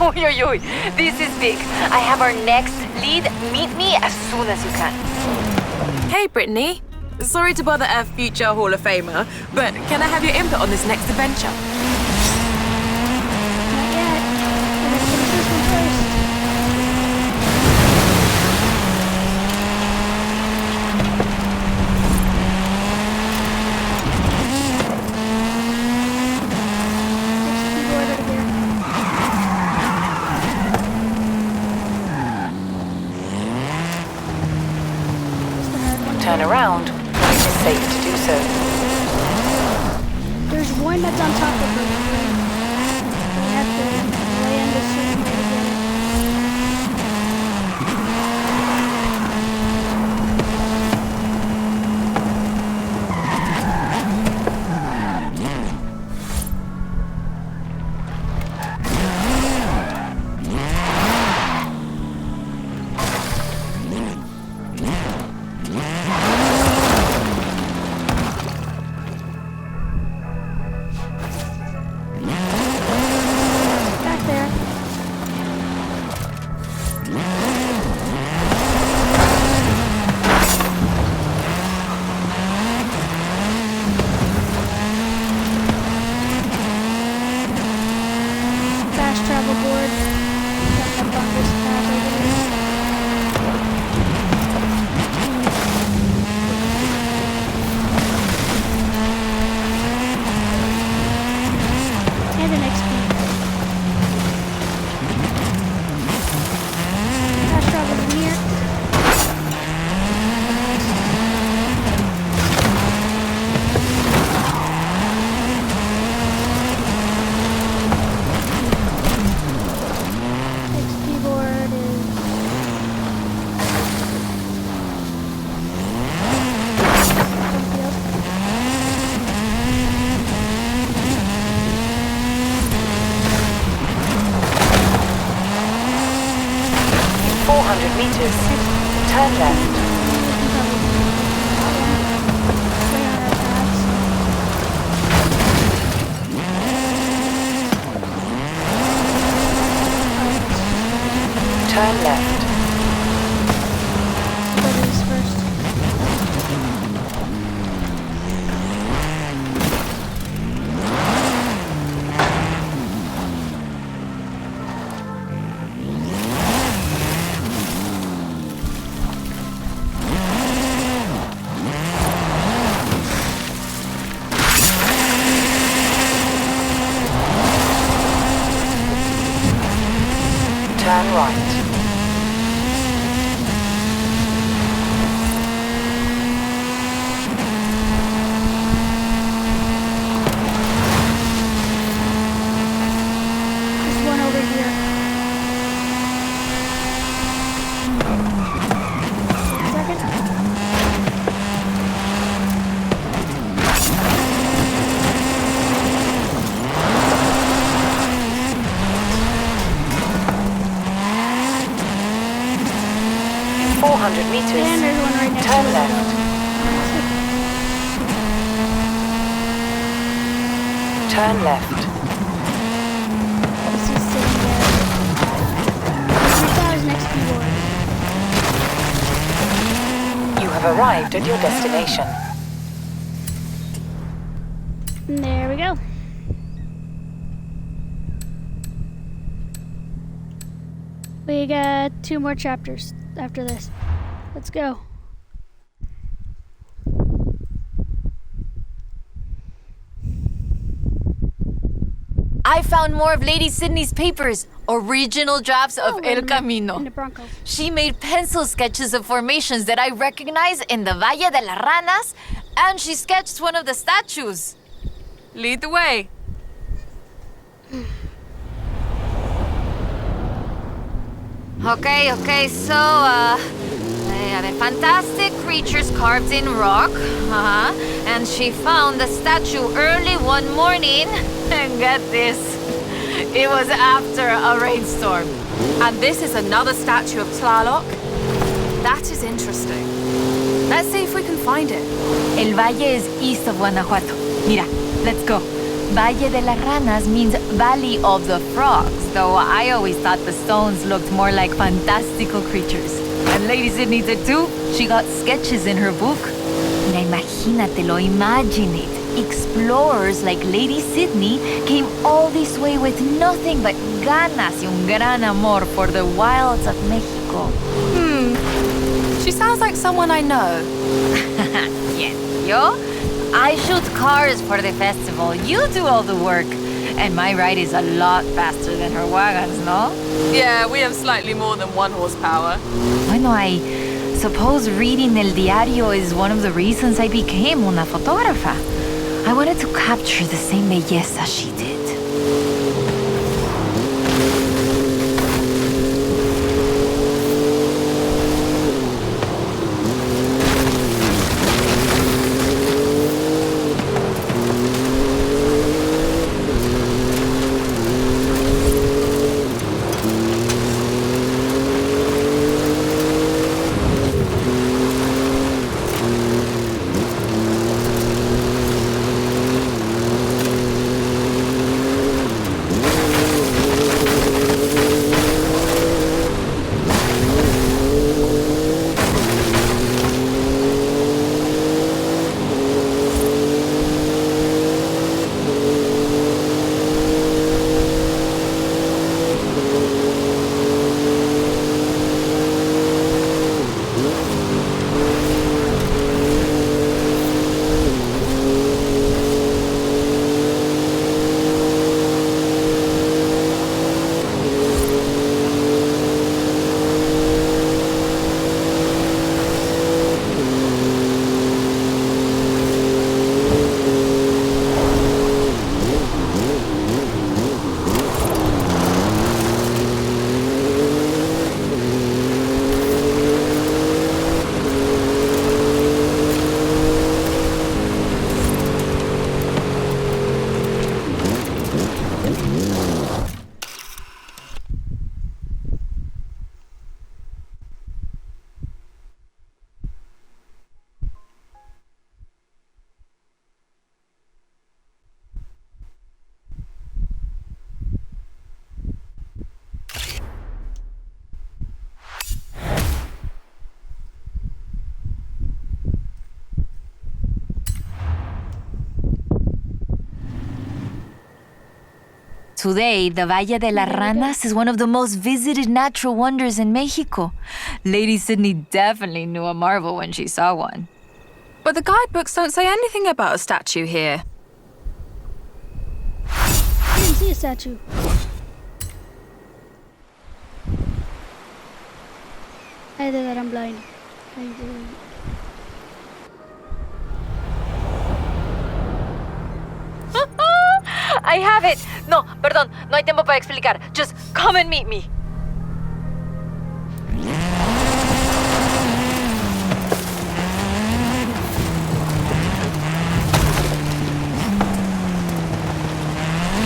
Oy, oy, oy. This is big. I have our next lead. Meet me as soon as you can. Hey, Brittany. Sorry to bother a future Hall of Famer, but can I have your input on this next adventure? Not yet. Let's finish this one first. around when it is safe to do so. There's one that's on top of the ring. We have to land a certain way to get it. 400 meters. Turn left. Turn left. Turn right. There's one over here. Second. 400 meters. And there's one right next Turn to it. left. Turn left. This is sitting there. 3,000 XP board. You have arrived at your destination. There we go. We got 2 more chapters after this. Let's go. I found more of Lady Sydney's papers, original drafts of we're El Camino. In the Bronco. She made pencil sketches of formations that I recognize in the Valle de las Ranas, and she sketched one of the statues. Lead the way. Okay, so, they have a fantastic creatures carved in rock, and she found the statue early one morning, and get this, it was after a rainstorm. And this is another statue of Tlaloc? That is interesting. Let's see if we can find it. El Valle is east of Guanajuato. Mira, let's go. Valle de las Ranas means Valley of the Frogs, though I always thought the stones looked more like fantastical creatures. And Lady Sydney did too. She got sketches in her book. Mira, imagínatelo, imagine it. Explorers like Lady Sydney came all this way with nothing but ganas y un gran amor for the wilds of Mexico. She sounds like someone I know. Yes, yo? I shoot cars for the festival. You do all the work. And my ride is a lot faster than her wagons, no? Yeah, we have slightly more than 1 horsepower. Bueno, I suppose reading El Diario is one of the reasons I became una fotógrafa. I wanted to capture the same belleza she did. Today, the Valle de las Ranas is one of the most visited natural wonders in Mexico. Lady Sydney definitely knew a marvel when she saw one. But the guidebooks don't say anything about a statue here. I didn't see a statue. Either that I'm blind. I have it! No, perdón, no hay tiempo para explicar. Just come and meet me.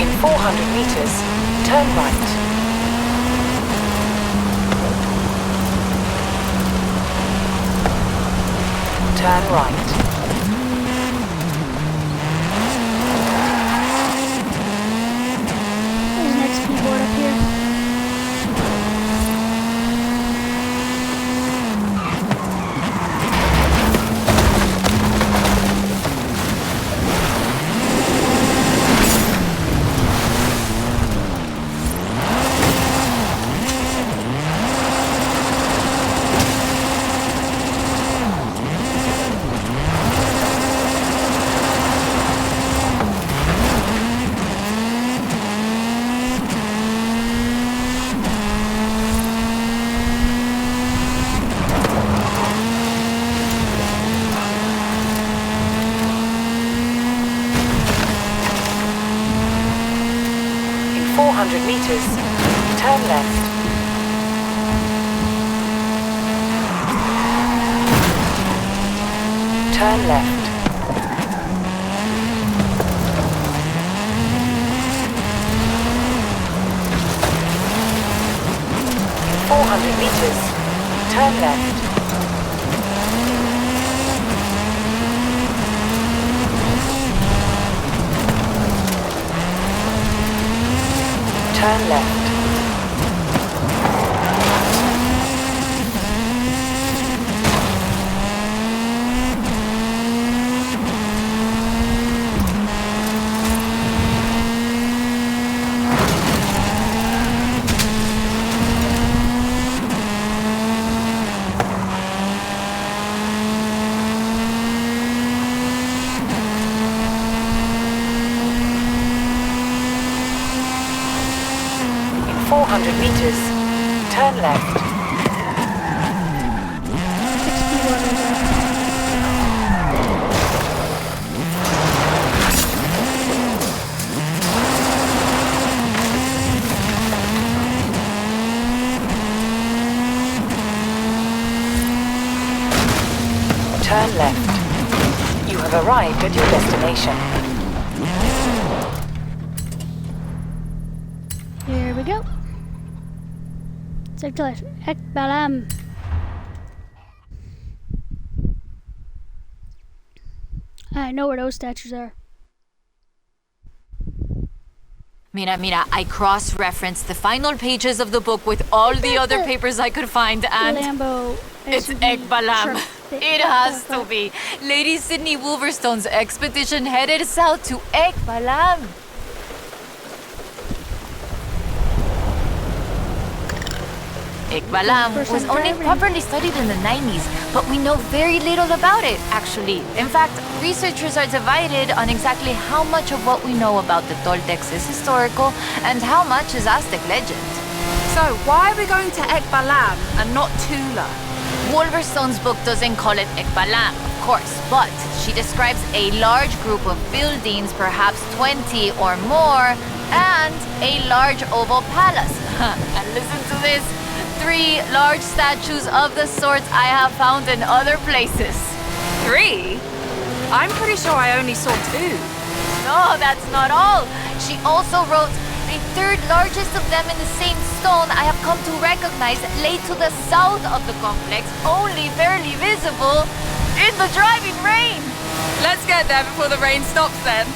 In 400 meters, turn right. Turn right. There's an XP board up here. In 400 meters, turn left. Turn left. In 400 meters, turn left. Turn left. In 400 meters, turn left. turn left. You have arrived at your destination. Here we go. Sector Ekbalam. I know where those statues are. Mira, I cross-referenced the final pages of the book with all the other papers I could find, and Lambo. it's SUV Ekbalam. truck. It has to be. Lady Sydney Wolverstone's expedition headed south to Ekbalam. Ekbalam was only properly studied in the 90s, but we know very little about it, actually. In fact, researchers are divided on exactly how much of what we know about the Toltecs is historical and how much is Aztec legend. So, why are we going to Ekbalam and not Tula? Wolverstone's book doesn't call it Ekbalam, of course, but she describes a large group of buildings, perhaps 20 or more, and a large oval palace. And listen to this. 3 large statues of the sort I have found in other places. 3? I'm pretty sure I only saw 2. No, that's not all. She also wrote, the third largest of them in the same stone I have come to recognize lay to the south of the complex, only barely visible in the driving rain. Let's get there before the rain stops then.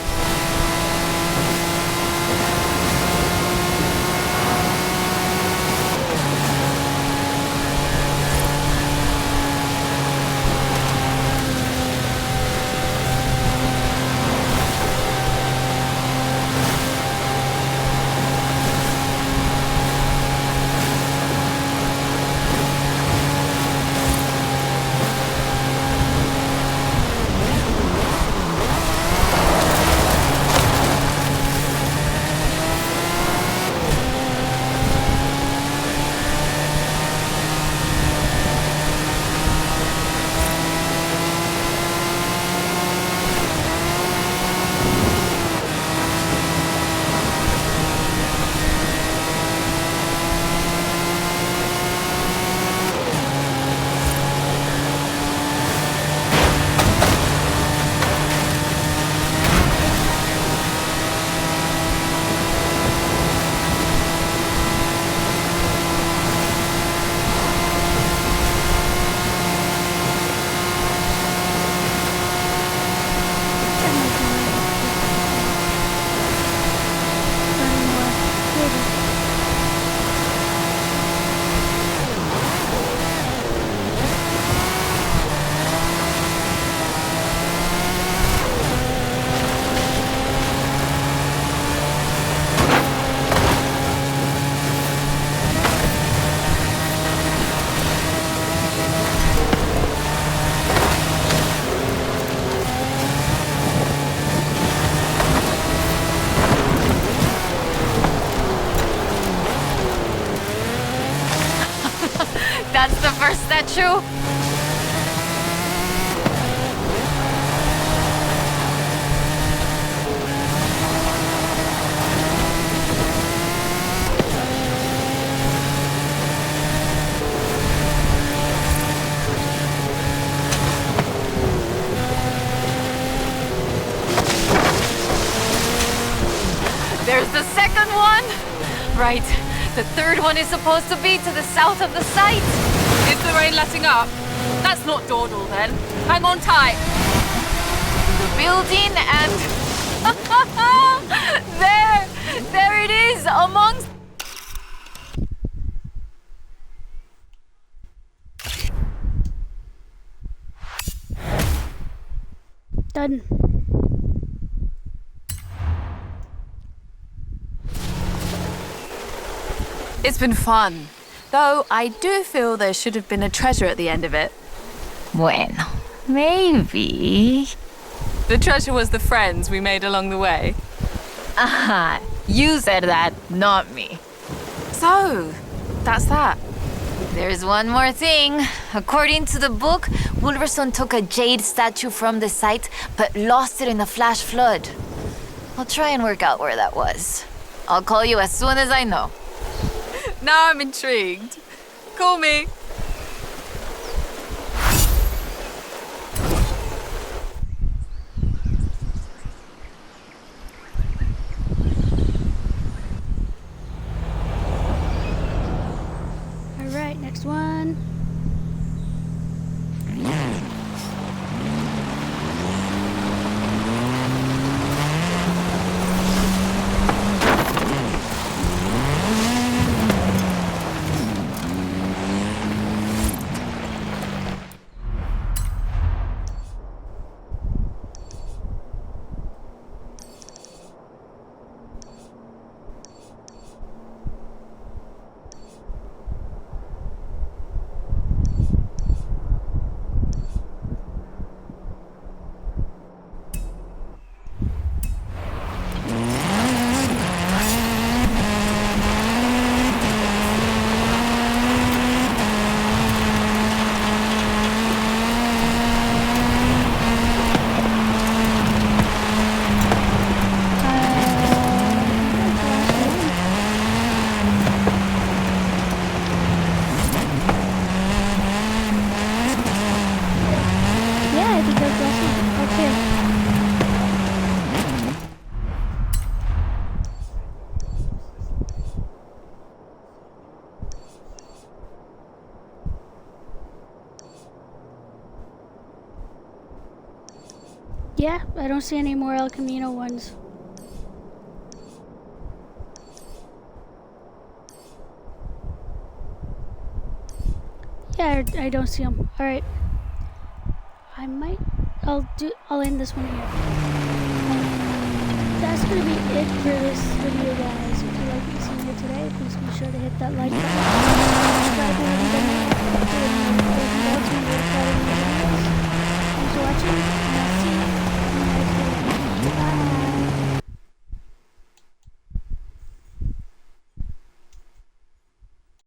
That's the first statue. There's the second one. Right. The third one is supposed to be to the south of the site. Is the rain letting up? That's not dawdle then. Hang on tight. The building and... there it is, amongst... Done. It's been fun. Though I do feel there should have been a treasure at the end of it. Bueno, maybe... The treasure was the friends we made along the way. Aha, you said that, not me. So, that's that. There's one more thing. According to the book, Wolverstone took a jade statue from the site, but lost it in the flash flood. I'll try and work out where that was. I'll call you as soon as I know. Now I'm intrigued. Call me. Yeah, I don't see any more El Camino ones. Yeah, I don't see them. Alright. I'll end this one here. That's gonna be it for this video, guys. If you like what you see here today, please be sure to hit that like button.